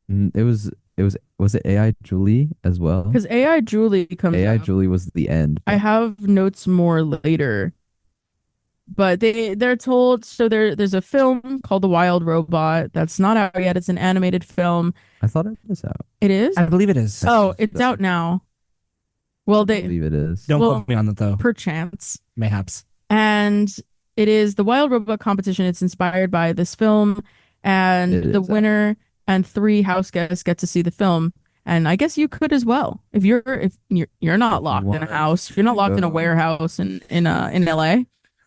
Speaker 2: It was it AI Julie as well?
Speaker 1: Because AI Julie comes
Speaker 2: AI
Speaker 1: out.
Speaker 2: Julie was the end.
Speaker 1: I have notes more later. But they're told, so there's a film called The Wild Robot that's not out yet. It's an animated film.
Speaker 2: I thought it was out.
Speaker 1: It is?
Speaker 3: I believe it is.
Speaker 1: Oh, it's out now. Well,
Speaker 2: I believe it is.
Speaker 3: Don't
Speaker 1: well,
Speaker 3: quote me on that though.
Speaker 1: perchance.
Speaker 3: Mayhaps.
Speaker 1: And it is the Wild Robot competition. It's inspired by this film, and the winner and 3 house guests get to see the film. And I guess you could as well if you're not locked in a house. If you're not locked in a warehouse in LA.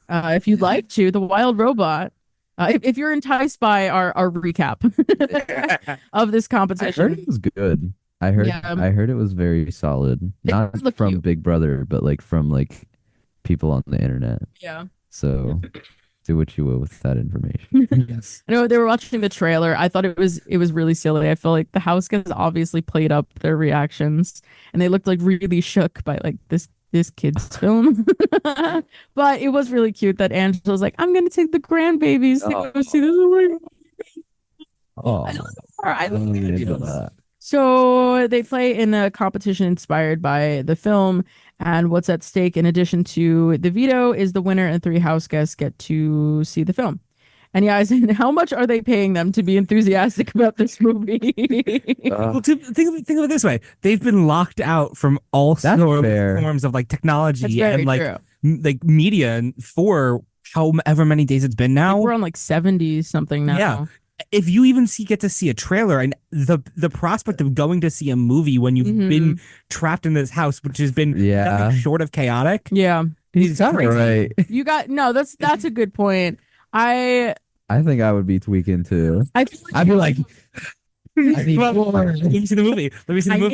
Speaker 1: If you'd like to, the Wild Robot. If you're enticed by our recap of this competition,
Speaker 2: I heard it was good. I heard it was very solid. Not from Big Brother, but like from like people on the internet.
Speaker 1: Yeah.
Speaker 2: So do what you will with that information.
Speaker 3: Yes.
Speaker 1: I know they were watching the trailer. I thought it was really silly. I feel like the house guys obviously played up their reactions, and they looked like really shook by like this kid's film. But it was really cute that Angela was like, "I'm gonna take the grandbabies to go see this."
Speaker 2: Oh,
Speaker 1: I love that. So they play in a competition inspired by the film, and what's at stake in addition to the veto is the winner and 3 house guests get to see the film. And yeah, I said, how much are they paying them to be enthusiastic about this movie?
Speaker 3: Well, think of it this way: they've been locked out from all forms of like technology and like media for however many days it's been now.
Speaker 1: We're on like 70 something now.
Speaker 3: Yeah. If you even get to see a trailer and the prospect of going to see a movie when you've been trapped in this house, which has been nothing short of chaotic.
Speaker 1: Yeah.
Speaker 2: He's right.
Speaker 1: You got that's a good point. I
Speaker 2: think I would be tweaking too.
Speaker 1: I'd
Speaker 2: be like, I need more.
Speaker 3: Let me see the movie.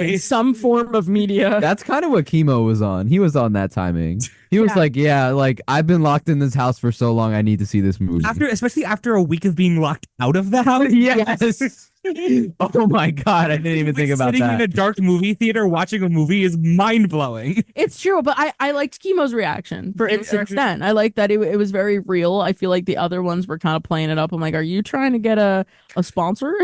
Speaker 1: Need some form of media.
Speaker 2: That's kind of what Chemo was on. He was on that timing. He was like, I've been locked in this house for so long. I need to see this movie.
Speaker 3: Especially after a week of being locked out of the house.
Speaker 1: Yes.
Speaker 2: Oh my God. I didn't even think about
Speaker 3: sitting
Speaker 2: that.
Speaker 3: Sitting in a dark movie theater watching a movie is mind blowing.
Speaker 1: It's true, but I liked Chemo's reaction, for instance. Then I liked that it was very real. I feel like the other ones were kind of playing it up. I'm like, are you trying to get a sponsor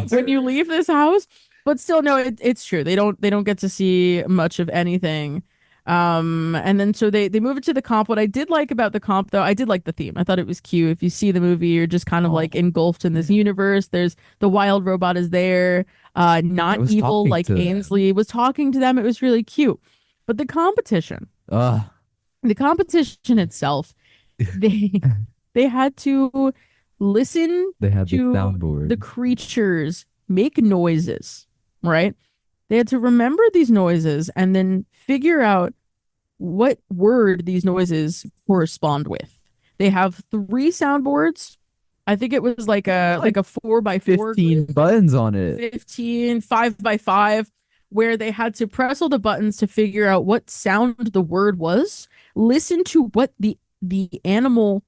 Speaker 1: when you leave this house? But still, no, it's true. They don't get to see much of anything. And then so they move it to the comp. What I did like about the comp, though, I did like the theme. I thought it was cute. If you see the movie, you're just kind of like engulfed in this universe. There's the wild robot is there, not evil like Ainsley was talking to them. It was really cute. But the competition itself, they had to listen
Speaker 2: to
Speaker 1: the creatures make noises, right? They had to remember these noises and then figure out what word these noises correspond with. They have 3 soundboards. I think it was like a 4x4
Speaker 2: 15 buttons on it.
Speaker 1: 15 5x5, where they had to press all the buttons to figure out what sound the word was, listen to what the animal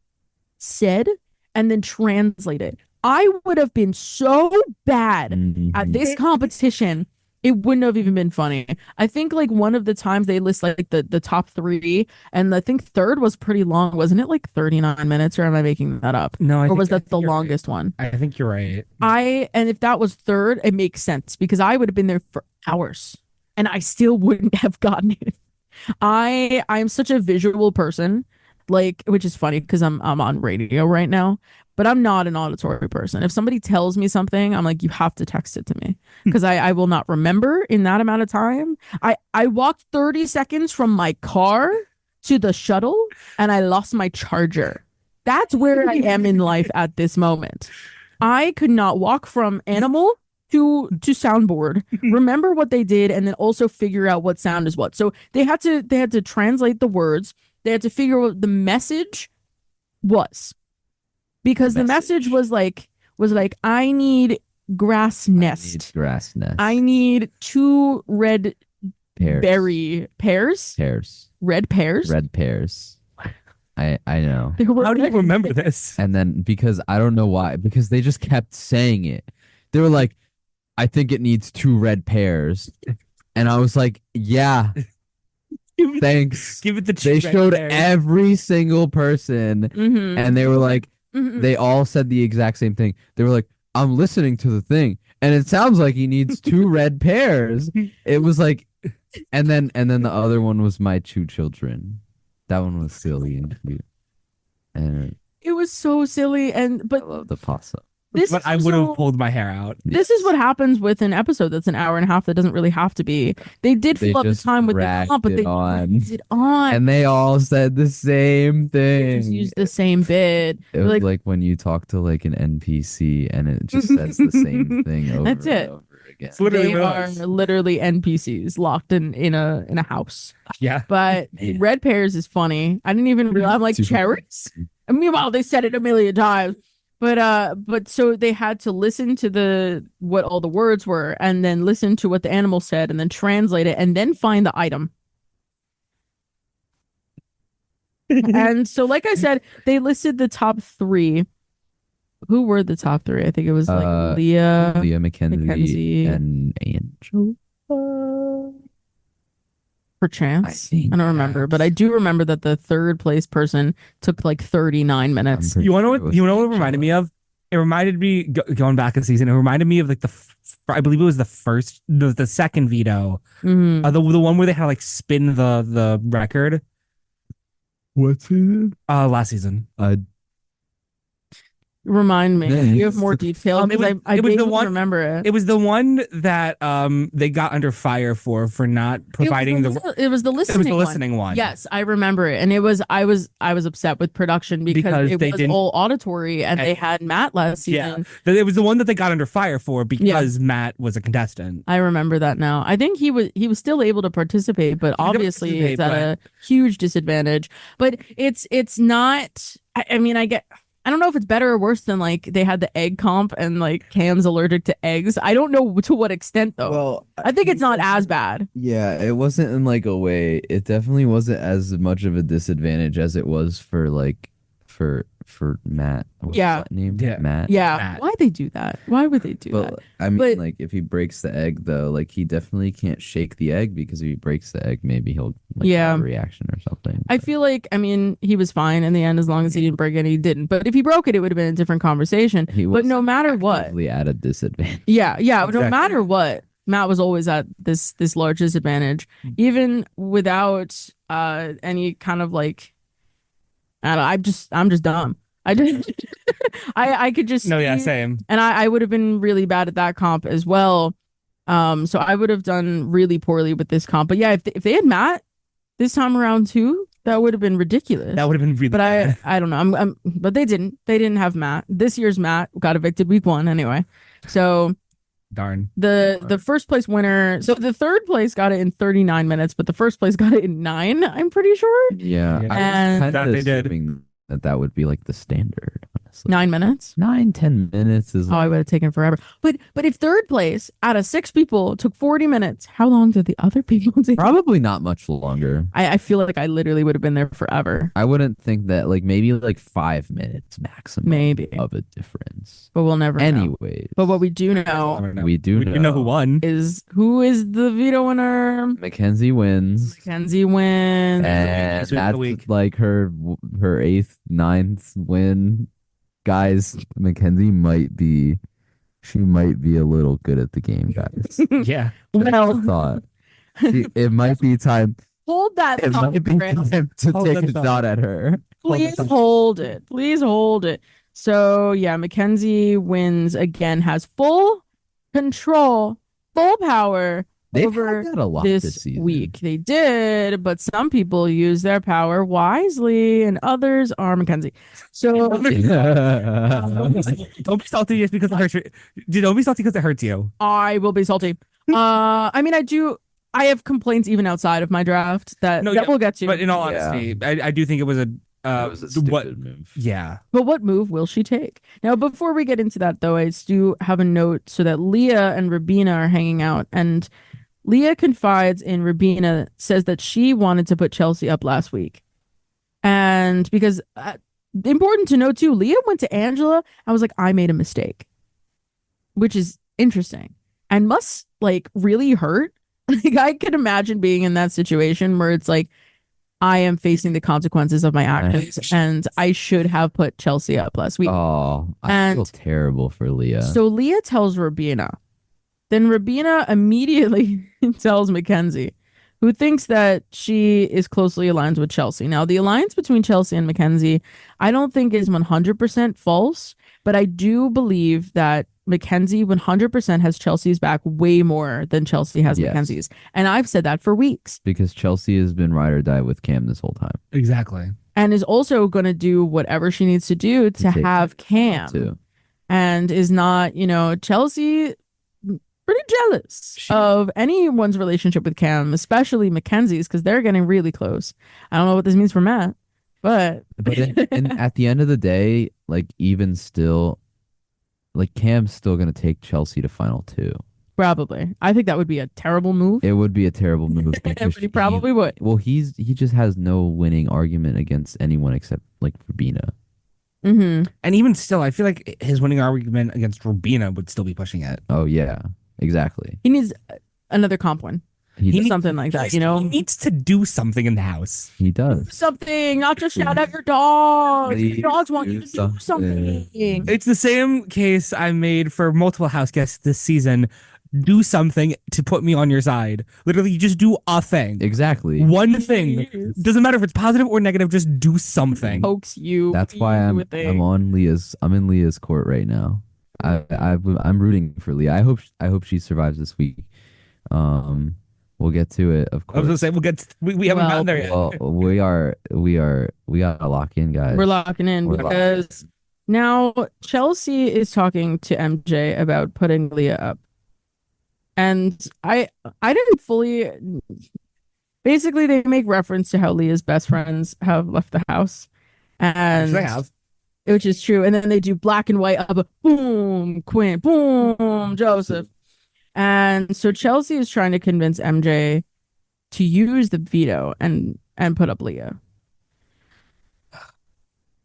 Speaker 1: said, and then translate it. I would have been so bad at this competition. It wouldn't have even been funny. I think like one of the times they list like the top 3, and I think third was pretty long. Wasn't it like 39 minutes, or am I making that up?
Speaker 3: No,
Speaker 1: or was that the longest one?
Speaker 3: I think you're right.
Speaker 1: And if that was third, it makes sense because I would have been there for hours and I still wouldn't have gotten it. I'm such a visual person, like, which is funny because I'm on radio right now. But I'm not an auditory person. If somebody tells me something, I'm like, you have to text it to me because I will not remember in that amount of time. I walked 30 seconds from my car to the shuttle and I lost my charger. That's where I am in life at this moment. I could not walk from animal to soundboard, remember what they did, and then also figure out what sound is what. So they had to translate the words. They had to figure out what the message was. Because the message was like I need grass nest. I need 2 red berry pears. Red pears.
Speaker 2: I know.
Speaker 3: How do you remember this?
Speaker 2: And then because I don't know why, because they just kept saying it. They were like, I think it needs 2 red pears. And I was like, yeah. Thanks.
Speaker 3: Give it the
Speaker 2: They showed every single person and they were like, they all said the exact same thing. They were like, I'm listening to the thing, and it sounds like he needs 2 red pears. It was like, and then the other one was my 2 children. That one was silly and cute.
Speaker 1: was so silly. But
Speaker 2: I love the possum.
Speaker 3: But I would have pulled my hair out.
Speaker 1: This is what happens with an episode that's an hour and a half that doesn't really have to be. They did fill up the time with the comp, but they dragged it on.
Speaker 2: And they all said the same thing.
Speaker 1: They just used the same bit.
Speaker 2: It was like when you talk to like an NPC and it just says the same thing over
Speaker 1: That's it.
Speaker 2: and over again.
Speaker 1: They are literally NPCs locked in a house.
Speaker 3: Yeah.
Speaker 1: But red pears is funny. I didn't even realize. I'm like, cherries? And meanwhile, they said it a million times. But so they had to listen to what all the words were and then listen to what the animal said and then translate it and then find the item. And so, like I said, they listed the top 3. Who were the top 3? I think it was like Leah,
Speaker 2: Mackenzie, and Angela.
Speaker 1: Perchance. I don't remember, but I do remember that the third place person took like 39 minutes.
Speaker 3: You want what it reminded me of? It reminded me, going back a season, it reminded me of like I believe it was the second Veto.
Speaker 1: Mm-hmm.
Speaker 3: The one where they had to like spin the record.
Speaker 2: What's it?
Speaker 3: Last season.
Speaker 1: Remind me. You have more detail. I vaguely remember it.
Speaker 3: It was the one that they got under fire for not providing
Speaker 1: it was the listening one. Yes, I remember it. And I was upset with production because it was all auditory and they had Matt last season.
Speaker 3: Yeah. It was the one that they got under fire for because Matt was a contestant.
Speaker 1: I remember that now. I think he was still able to participate, but obviously it's at a huge disadvantage. But it's not. I don't know if it's better or worse than like they had the egg comp and like Cam's allergic to eggs. I don't know to what extent though.
Speaker 2: Well,
Speaker 1: I think it's not as bad.
Speaker 2: Yeah, it wasn't in like a way. It definitely wasn't as much of a disadvantage as it was for like for Matt. What's that name?
Speaker 3: Yeah.
Speaker 2: Matt.
Speaker 1: Yeah.
Speaker 3: Matt.
Speaker 1: Why'd they do that? Why would they do that?
Speaker 2: I mean, like if he breaks the egg though, like he definitely can't shake the egg because if he breaks the egg, maybe he'll have a reaction or something.
Speaker 1: I feel like, he was fine in the end as long as he didn't break it. He didn't. But if he broke it, it would have been a different conversation. But no matter what,
Speaker 2: at a disadvantage.
Speaker 1: Yeah. Exactly. No matter what, Matt was always at this large disadvantage, even without any kind of like. I don't know, I'm just dumb. I could just
Speaker 3: same.
Speaker 1: And I would have been really bad at that comp as well. So I would have done really poorly with this comp. But yeah, if they had Matt this time around too, that would have been ridiculous.
Speaker 3: That would have been really bad.
Speaker 1: I don't know. But they didn't. They didn't have Matt. This year's Matt got evicted week 1 anyway. So
Speaker 3: darn.
Speaker 1: The first place winner. So the third place got it in 39 minutes, but the first place got it in 9, I'm pretty sure.
Speaker 2: Yeah.
Speaker 1: And
Speaker 2: I was kind of assuming that would be like the standard, honestly.
Speaker 1: 9 minutes?
Speaker 2: 9-10 minutes is
Speaker 1: I would have taken forever. But if third place out of 6 people took 40 minutes, how long did the other people take?
Speaker 2: Probably not much longer.
Speaker 1: I feel like I literally would have been there forever.
Speaker 2: I wouldn't think that, like maybe like 5 minutes maximum of a difference.
Speaker 1: But we'll never know.
Speaker 2: Anyways.
Speaker 1: But what we do know,
Speaker 2: we know
Speaker 3: who won.
Speaker 1: Who is the Veto winner?
Speaker 2: Mackenzie wins.
Speaker 1: And
Speaker 2: that's like her 8th, 9th win. Guys, Mackenzie might be a little good at the game, guys.
Speaker 3: Yeah.
Speaker 1: Well,
Speaker 2: thought it might be time.
Speaker 1: Hold that.
Speaker 2: It might be time to take a shot at her.
Speaker 1: Please hold it. Please hold it. So yeah, Mackenzie wins again, has full control, full power over
Speaker 2: had a lot
Speaker 1: this week. They did, but some people use their power wisely and others are Mackenzie. So
Speaker 3: don't be salty just because it hurts you. Don't be salty because it hurts you.
Speaker 1: I will be salty. I have complaints even outside of my draft that we'll get to.
Speaker 3: But in all honesty, I do think it was a
Speaker 2: stupid move.
Speaker 3: Yeah.
Speaker 1: But what move will she take? Now, before we get into that, though, I do have a note so that Leah and Rabina are hanging out. And Leah confides in Rabina, says that she wanted to put Chelsea up last week. And because, important to note, too, Leah went to Angela. I was like, I made a mistake, which is interesting and must, like, really hurt. Like, I could imagine being in that situation where it's like, I am facing the consequences of my actions, and I should have put Chelsea up last week.
Speaker 2: Oh, I feel terrible for Leah.
Speaker 1: So Leah tells Rabina. Then Rabina immediately tells Mackenzie. who thinks that she is closely aligned with Chelsea. Now, the alliance between Chelsea and Mackenzie, I don't think is 100% false, but I do believe that Mackenzie 100% has Chelsea's back way more than Chelsea has Mackenzie's. And I've said that for weeks.
Speaker 2: Because Chelsea has been ride or die with Cam this whole time.
Speaker 3: Exactly.
Speaker 1: And is also going to do whatever she needs to do to have Cam. Too. And is not, Chelsea pretty jealous of anyone's relationship with Cam, especially Mackenzie's, because they're getting really close. I don't know what this means for Matt, but
Speaker 2: at the end of the day, like even still, like Cam's still gonna take Chelsea to final 2.
Speaker 1: Probably. I think that would be a terrible move.
Speaker 2: It would be a terrible move.
Speaker 1: But he probably would.
Speaker 2: Well, he just has no winning argument against anyone except like Rubina.
Speaker 1: Mm-hmm.
Speaker 3: And even still, I feel like his winning argument against Rubina would still be pushing it.
Speaker 2: Oh yeah. Exactly.
Speaker 1: He needs another comp win. He needs something like that, He
Speaker 3: needs to do something in the house.
Speaker 2: He does.
Speaker 1: Something, not just shout out your dogs. Your dogs want you to do something.
Speaker 3: It's the same case I made for multiple house guests this season. Do something to put me on your side. Literally, you just do a thing.
Speaker 2: Exactly.
Speaker 3: One thing. Doesn't matter if it's positive or negative, just do something.
Speaker 1: Pokes you.
Speaker 2: That's why I'm in Leah's court right now. I'm rooting for Leah. I hope she survives this week. We'll get to it, of course.
Speaker 3: I was gonna say we haven't gotten there yet.
Speaker 2: Well, we gotta lock in, guys.
Speaker 1: We're locking in because now Chelsea is talking to MJ about putting Leah up. And I didn't fully. Basically, they make reference to how Leah's best friends have left the house, and
Speaker 3: they have.
Speaker 1: Which is true. And then they do black and white of a boom, Quinn, boom, Joseph. And so Chelsea is trying to convince MJ to use the veto and put up Leah.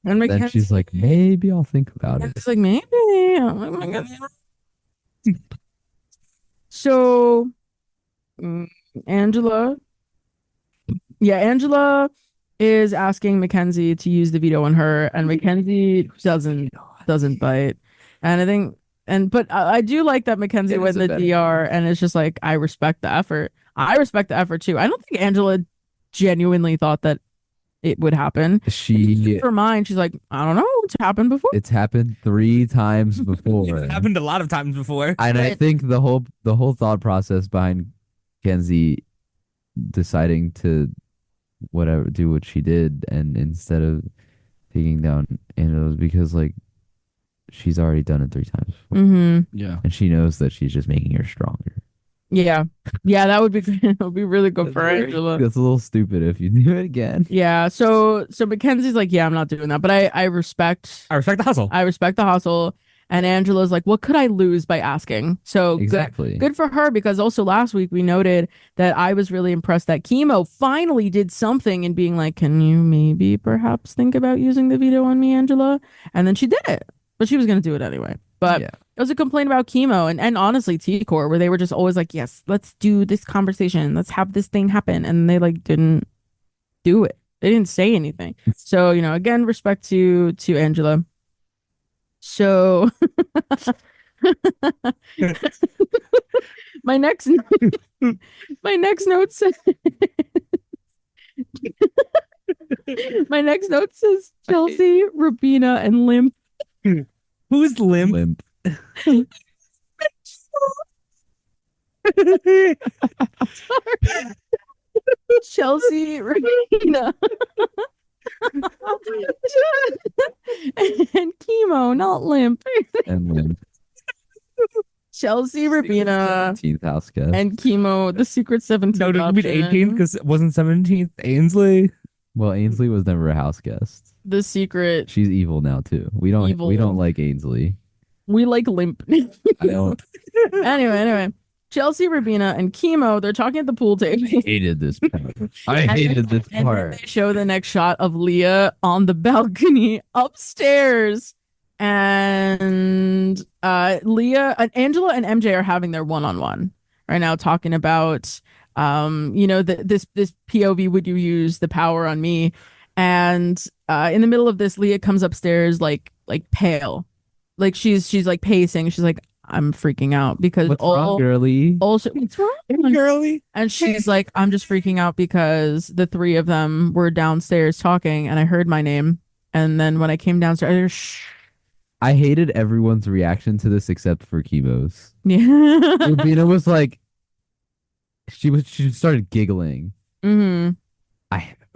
Speaker 1: And
Speaker 2: then she's like, maybe I'll think about it.
Speaker 1: It's like, maybe. Oh my God. So Angela is asking Mackenzie to use the veto on her, and Mackenzie doesn't bite. And but I do like that Mackenzie went in the DR, and it's just like, I respect the effort. I respect the effort too. I don't think Angela genuinely thought that it would happen.
Speaker 2: She,
Speaker 1: in her mind, she's like, I don't know, it's happened before.
Speaker 2: It's happened 3 times before.
Speaker 3: It's happened a lot of times before.
Speaker 2: And I think the whole thought process behind Kenzie deciding to do what she did, and instead of taking down Angela, was because like she's already done it 3 times before.
Speaker 1: Mm-hmm.
Speaker 3: Yeah,
Speaker 2: and she knows that she's just making her stronger.
Speaker 1: Yeah, that would be really good for Angela.
Speaker 2: That's a little stupid if you do it again.
Speaker 1: Yeah, so Mackenzie's like, yeah, I'm not doing that, but I respect
Speaker 3: the hustle.
Speaker 1: I respect the hustle. And Angela's like, what could I lose by asking? So
Speaker 2: exactly.
Speaker 1: Good for her, because also last week we noted that I was really impressed that Chemo finally did something in being like, can you maybe perhaps think about using the veto on me, Angela? And then she did it, but she was going to do it anyway. But it was a complaint about Chemo and honestly T-Core, where they were just always like, yes, let's do this conversation. Let's have this thing happen. And they like didn't do it. They didn't say anything. So, again, respect to Angela. So my next note says Chelsea, Rubina, and Limp.
Speaker 3: Who's Limp?
Speaker 2: Limp.
Speaker 1: Chelsea, Rubina. And Chemo, not Limp.
Speaker 2: And Limp.
Speaker 1: Chelsea, Rubina,
Speaker 2: 17th house guest,
Speaker 1: and Chemo, the secret 17th.
Speaker 3: No, did we 18th because it wasn't 17th? Ainsley.
Speaker 2: Well, Ainsley was never a house guest.
Speaker 1: The secret.
Speaker 2: She's evil now too. We don't like Ainsley.
Speaker 1: We like Limp.
Speaker 2: I don't.
Speaker 1: Anyway. Chelsea, Rubina, and Chemo, they're talking at the pool table.
Speaker 2: I hated this part. And
Speaker 1: then they show the next shot of Leah on the balcony upstairs. And Leah, Angela, and MJ are having their one-on-one right now, talking about, this POV, would you use the power on me? And in the middle of this, Leah comes upstairs like pale. Like she's like pacing. She's like, I'm freaking out because
Speaker 2: What's wrong, girly?
Speaker 1: what's wrong,
Speaker 3: girly?
Speaker 1: And she's like, I'm just freaking out because the three of them were downstairs talking and I heard my name. And then when I came downstairs, shh.
Speaker 2: I hated everyone's reaction to this except for Kibo's.
Speaker 1: Yeah.
Speaker 2: Rubina was like, she started giggling.
Speaker 1: Mm-hmm.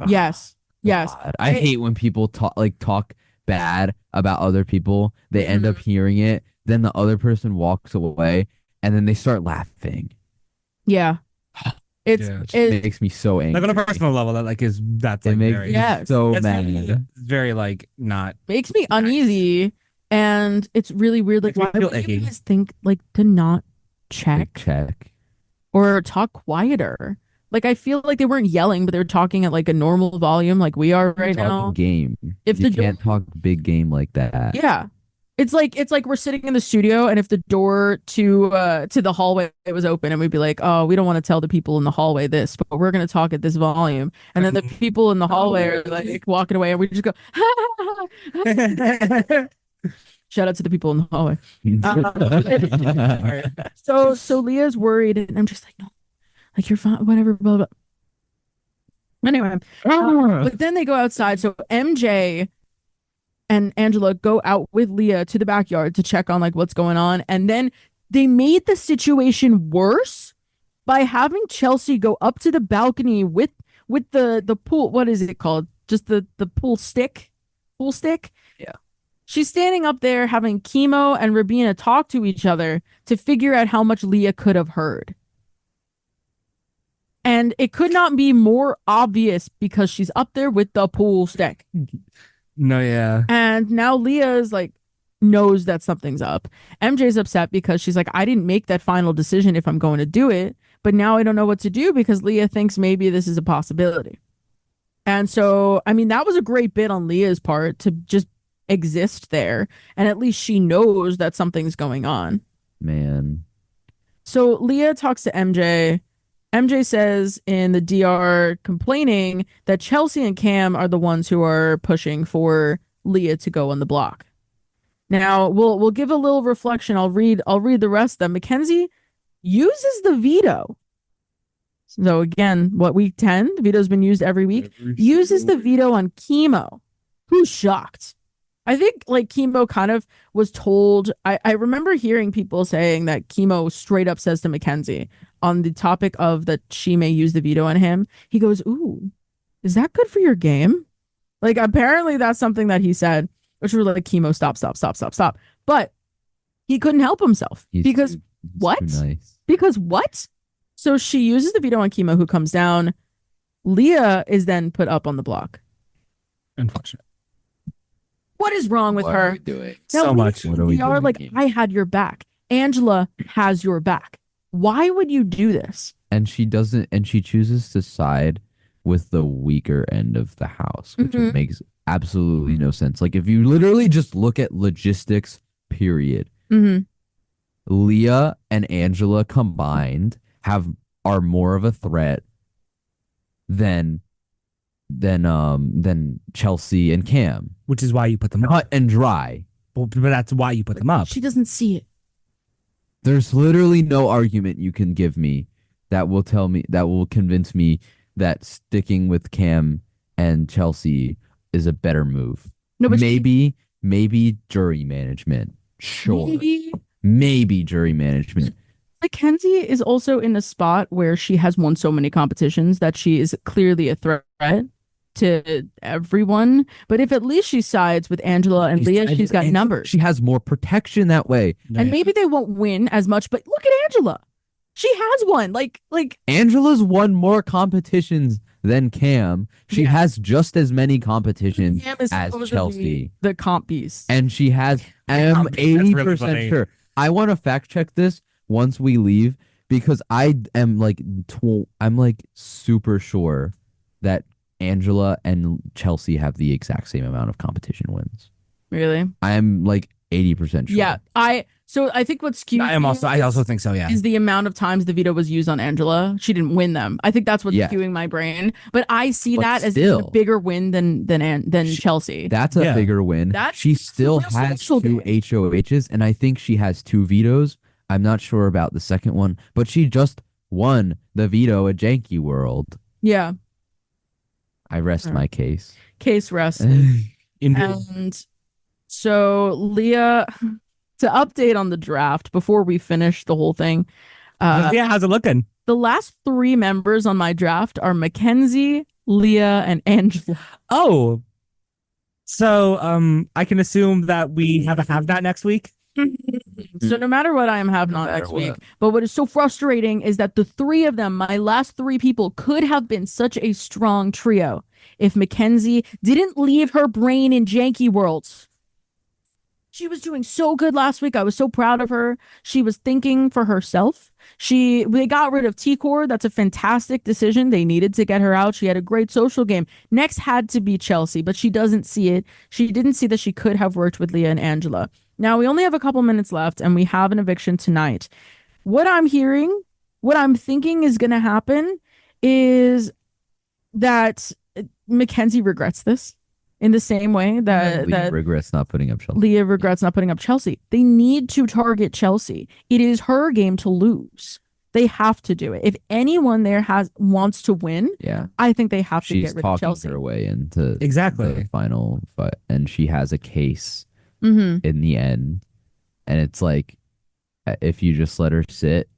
Speaker 1: Yes.
Speaker 2: God. I hate when people talk bad about other people. They end up hearing it. Then the other person walks away and then they start laughing.
Speaker 1: Yeah. It
Speaker 2: makes me so angry.
Speaker 3: Like on a personal level, that's
Speaker 2: it makes
Speaker 3: very,
Speaker 2: me so mad.
Speaker 3: It's very like not
Speaker 1: makes me uneasy, and it's really weird. Like, why would you guys think like to not check or talk quieter? Like, I feel like they weren't yelling, but they were talking at like a normal volume, like we are right now.
Speaker 2: Game. If you can't talk big game like that.
Speaker 1: Yeah. It's like we're sitting in the studio, and if the door to the hallway was open, and we'd be like, oh, we don't want to tell the people in the hallway this, but we're gonna talk at this volume, and then the people in the hallway are like walking away, and we just go, shout out to the people in the hallway. So Leah's worried, and I'm just like, no, like you're fine, whatever, blah blah. Anyway, but then they go outside. So MJ and Angela go out with Leah to the backyard to check on like what's going on. And then they made the situation worse by having Chelsea go up to the balcony with the pool. What is it called? Just the pool stick? Pool stick?
Speaker 2: Yeah.
Speaker 1: She's standing up there having Chemo and Rubina talk to each other to figure out how much Leah could have heard. And it could not be more obvious because she's up there with the pool stick.
Speaker 3: No, yeah.
Speaker 1: And now Leah's like knows that something's up. MJ's upset because she's like, I didn't make that final decision if I'm going to do it, but now I don't know what to do because Leah thinks maybe this is a possibility. And so, I mean, that was a great bit on Leah's part to just exist there, and at least she knows that something's going on.
Speaker 2: Man.
Speaker 1: So Leah talks to MJ. MJ says in the DR complaining that Chelsea and Cam are the ones who are pushing for Leah to go on the block. Now we'll give a little reflection. I'll read the rest of them. Mackenzie uses the veto. So again, week 10? The veto's been used every week. Uses the veto on Chemo. Who's shocked? I think like Chemo kind of was told. I remember hearing people saying that Chemo straight up says to Mackenzie on the topic of that she may use the veto on him. He goes, "Ooh, is that good for your game?" Like apparently that's something that he said, which was like, Chemo, stop. But he couldn't help himself because what?
Speaker 2: Nice.
Speaker 1: Because what? So she uses the veto on Chemo, who comes down. Leah is then put up on the block.
Speaker 3: Unfortunate.
Speaker 1: What is wrong with her?
Speaker 2: What are we doing?
Speaker 3: So much.
Speaker 2: What are we doing?
Speaker 1: Like, I had your back. Angela has your back. Why would you do this?
Speaker 2: And she doesn't, and she chooses to side with the weaker end of the house, which makes absolutely no sense. Like, if you literally just look at logistics, period, Leah and Angela combined are more of a threat than Chelsea and Cam,
Speaker 3: which is why you put them up.
Speaker 2: Cut and dry.
Speaker 3: But that's why you put them up.
Speaker 1: She doesn't see it.
Speaker 2: There's literally no argument you can give me that will convince me that sticking with Cam and Chelsea is a better move. No, but maybe jury management. Sure. Maybe jury management.
Speaker 1: Mackenzie is also in a spot where she has won so many competitions that she is clearly a threat to everyone. But if at least she sides with Angela and Leah, she's got numbers.
Speaker 2: She has more protection that way.
Speaker 1: And maybe they won't win as much, but look at Angela. She has one. Like
Speaker 2: Angela's won more competitions than Cam. She has just as many competitions as Chelsea.
Speaker 1: The comp piece.
Speaker 2: And she has, I am 80% sure. I want to fact check this once we leave, because I am I'm super sure that Angela and Chelsea have the exact same amount of competition wins.
Speaker 1: Really?
Speaker 2: I am 80% sure.
Speaker 1: Yeah, So I think what's skewed
Speaker 3: I also think so, yeah.
Speaker 1: is the amount of times the veto was used on Angela. She didn't win them. I think that's what's skewing my brain. But I see that as a bigger win than Chelsea.
Speaker 2: That's a bigger win. She still has 2 HOHs, and I think she has 2 vetoes. I'm not sure about the second one, but she just won the veto at Jankie World.
Speaker 1: Yeah.
Speaker 2: I rest my case.
Speaker 1: Case rested. And so Leah, to update on the draft before we finish the whole thing.
Speaker 3: How's it looking?
Speaker 1: The last 3 members on my draft are Mackenzie, Leah, and Angela.
Speaker 3: Oh. So I can assume that we have that next week?
Speaker 1: So no matter what, I am have not next week. But what is so frustrating is that the 3 of them, my last 3 people, could have been such a strong trio if Mackenzie didn't leave her brain in Jankie World. She was doing so good last week. I was so proud of her. She was thinking for herself. They got rid of T-Core. That's a fantastic decision. They needed to get her out. She had a great social game. Next had to be Chelsea, but she doesn't see it. She didn't see that she could have worked with Leah and Angela. Now, we only have a couple minutes left, and we have an eviction tonight. What I'm thinking is going to happen is that Mackenzie regrets this in the same way that
Speaker 2: Leah regrets not putting up Chelsea.
Speaker 1: Leah regrets not putting up Chelsea. They need to target Chelsea. It is her game to lose. They have to do it. If anyone there wants to win, I think they have to get rid of Chelsea.
Speaker 2: She's talking her way into
Speaker 3: the
Speaker 2: final fight, and she has a case in the end. And it's like, if you just let her sit,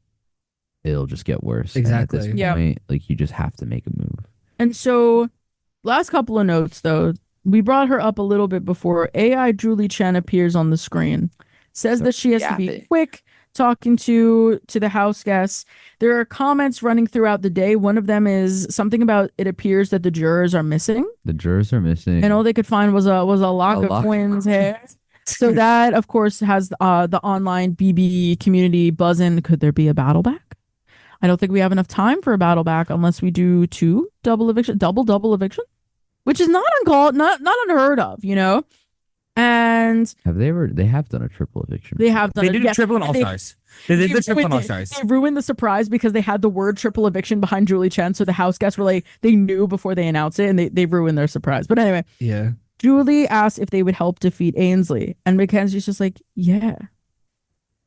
Speaker 2: it'll just get worse.
Speaker 3: Exactly.
Speaker 2: And at this point, like, you just have to make a move.
Speaker 1: And so, last couple of notes, though. We brought her up a little bit before. AI Julie Chen appears on the screen. Says that she has to be quick talking to the house guests. There are comments running throughout the day. One of them is something about it appears that the jurors are missing.
Speaker 2: The jurors are missing.
Speaker 1: And all they could find was a lock of Quinn's hair. So that, of course, has the online BB community buzzing. Could there be a battle back? I don't think we have enough time for a battle back unless we do 2 double eviction, double eviction, which is not unheard of, you know. And
Speaker 2: they have done a triple eviction.
Speaker 1: They have done.
Speaker 3: They did a triple in All Stars. They did the triple in All Stars.
Speaker 1: They ruined the surprise because they had the word triple eviction behind Julie Chen, so the house guests were like, they knew before they announced it, and they ruined their surprise. But anyway,
Speaker 3: yeah.
Speaker 1: Julie asked if they would help defeat Ainsley, and Mackenzie's just like, yeah.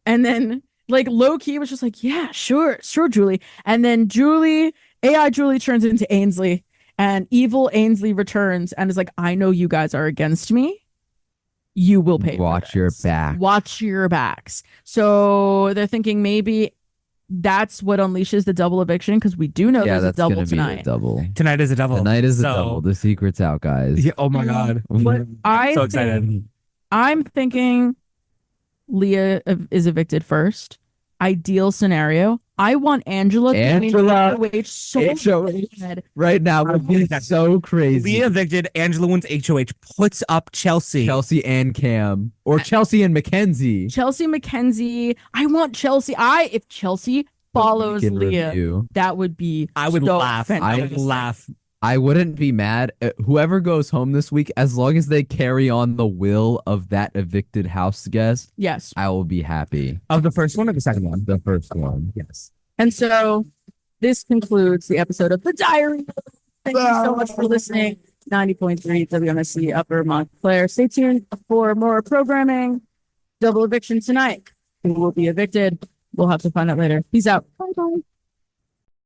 Speaker 1: And then, like, low key was just like, yeah, sure, Julie. And then AI Julie turns into Ainsley, and evil Ainsley returns and is like, I know you guys are against me. You will pay.
Speaker 2: Watch your back.
Speaker 1: Watch your backs. So they're thinking maybe that's what unleashes the double eviction, because we do know there's a double tonight.
Speaker 3: Tonight is a double.
Speaker 2: Tonight is a double. The secret's out, guys.
Speaker 3: Yeah, oh my god.
Speaker 1: But
Speaker 3: so excited.
Speaker 1: I'm thinking Leah is evicted first. Ideal scenario. I want Angela HOH so bad.
Speaker 2: Right now would be so crazy.
Speaker 3: Leah evicted, Angela wins HOH, puts up Chelsea
Speaker 2: and Cam, or Chelsea and Mackenzie.
Speaker 1: I want Chelsea. If Chelsea follows Leah, that would be.
Speaker 3: I would laugh.
Speaker 1: Fantastic.
Speaker 3: I would laugh.
Speaker 2: I wouldn't be mad. Whoever goes home this week, as long as they carry on the will of that evicted house guest,
Speaker 1: yes,
Speaker 2: I will be happy.
Speaker 3: Of the first one or the second one?
Speaker 2: The first one.
Speaker 3: Yes.
Speaker 1: And so this concludes the episode of The Diary. Thank you so much for listening. 90.3 WMSC Upper Montclair. Stay tuned for more programming. Double eviction tonight. Who will be evicted? We'll have to find out later. Peace out. Bye-bye.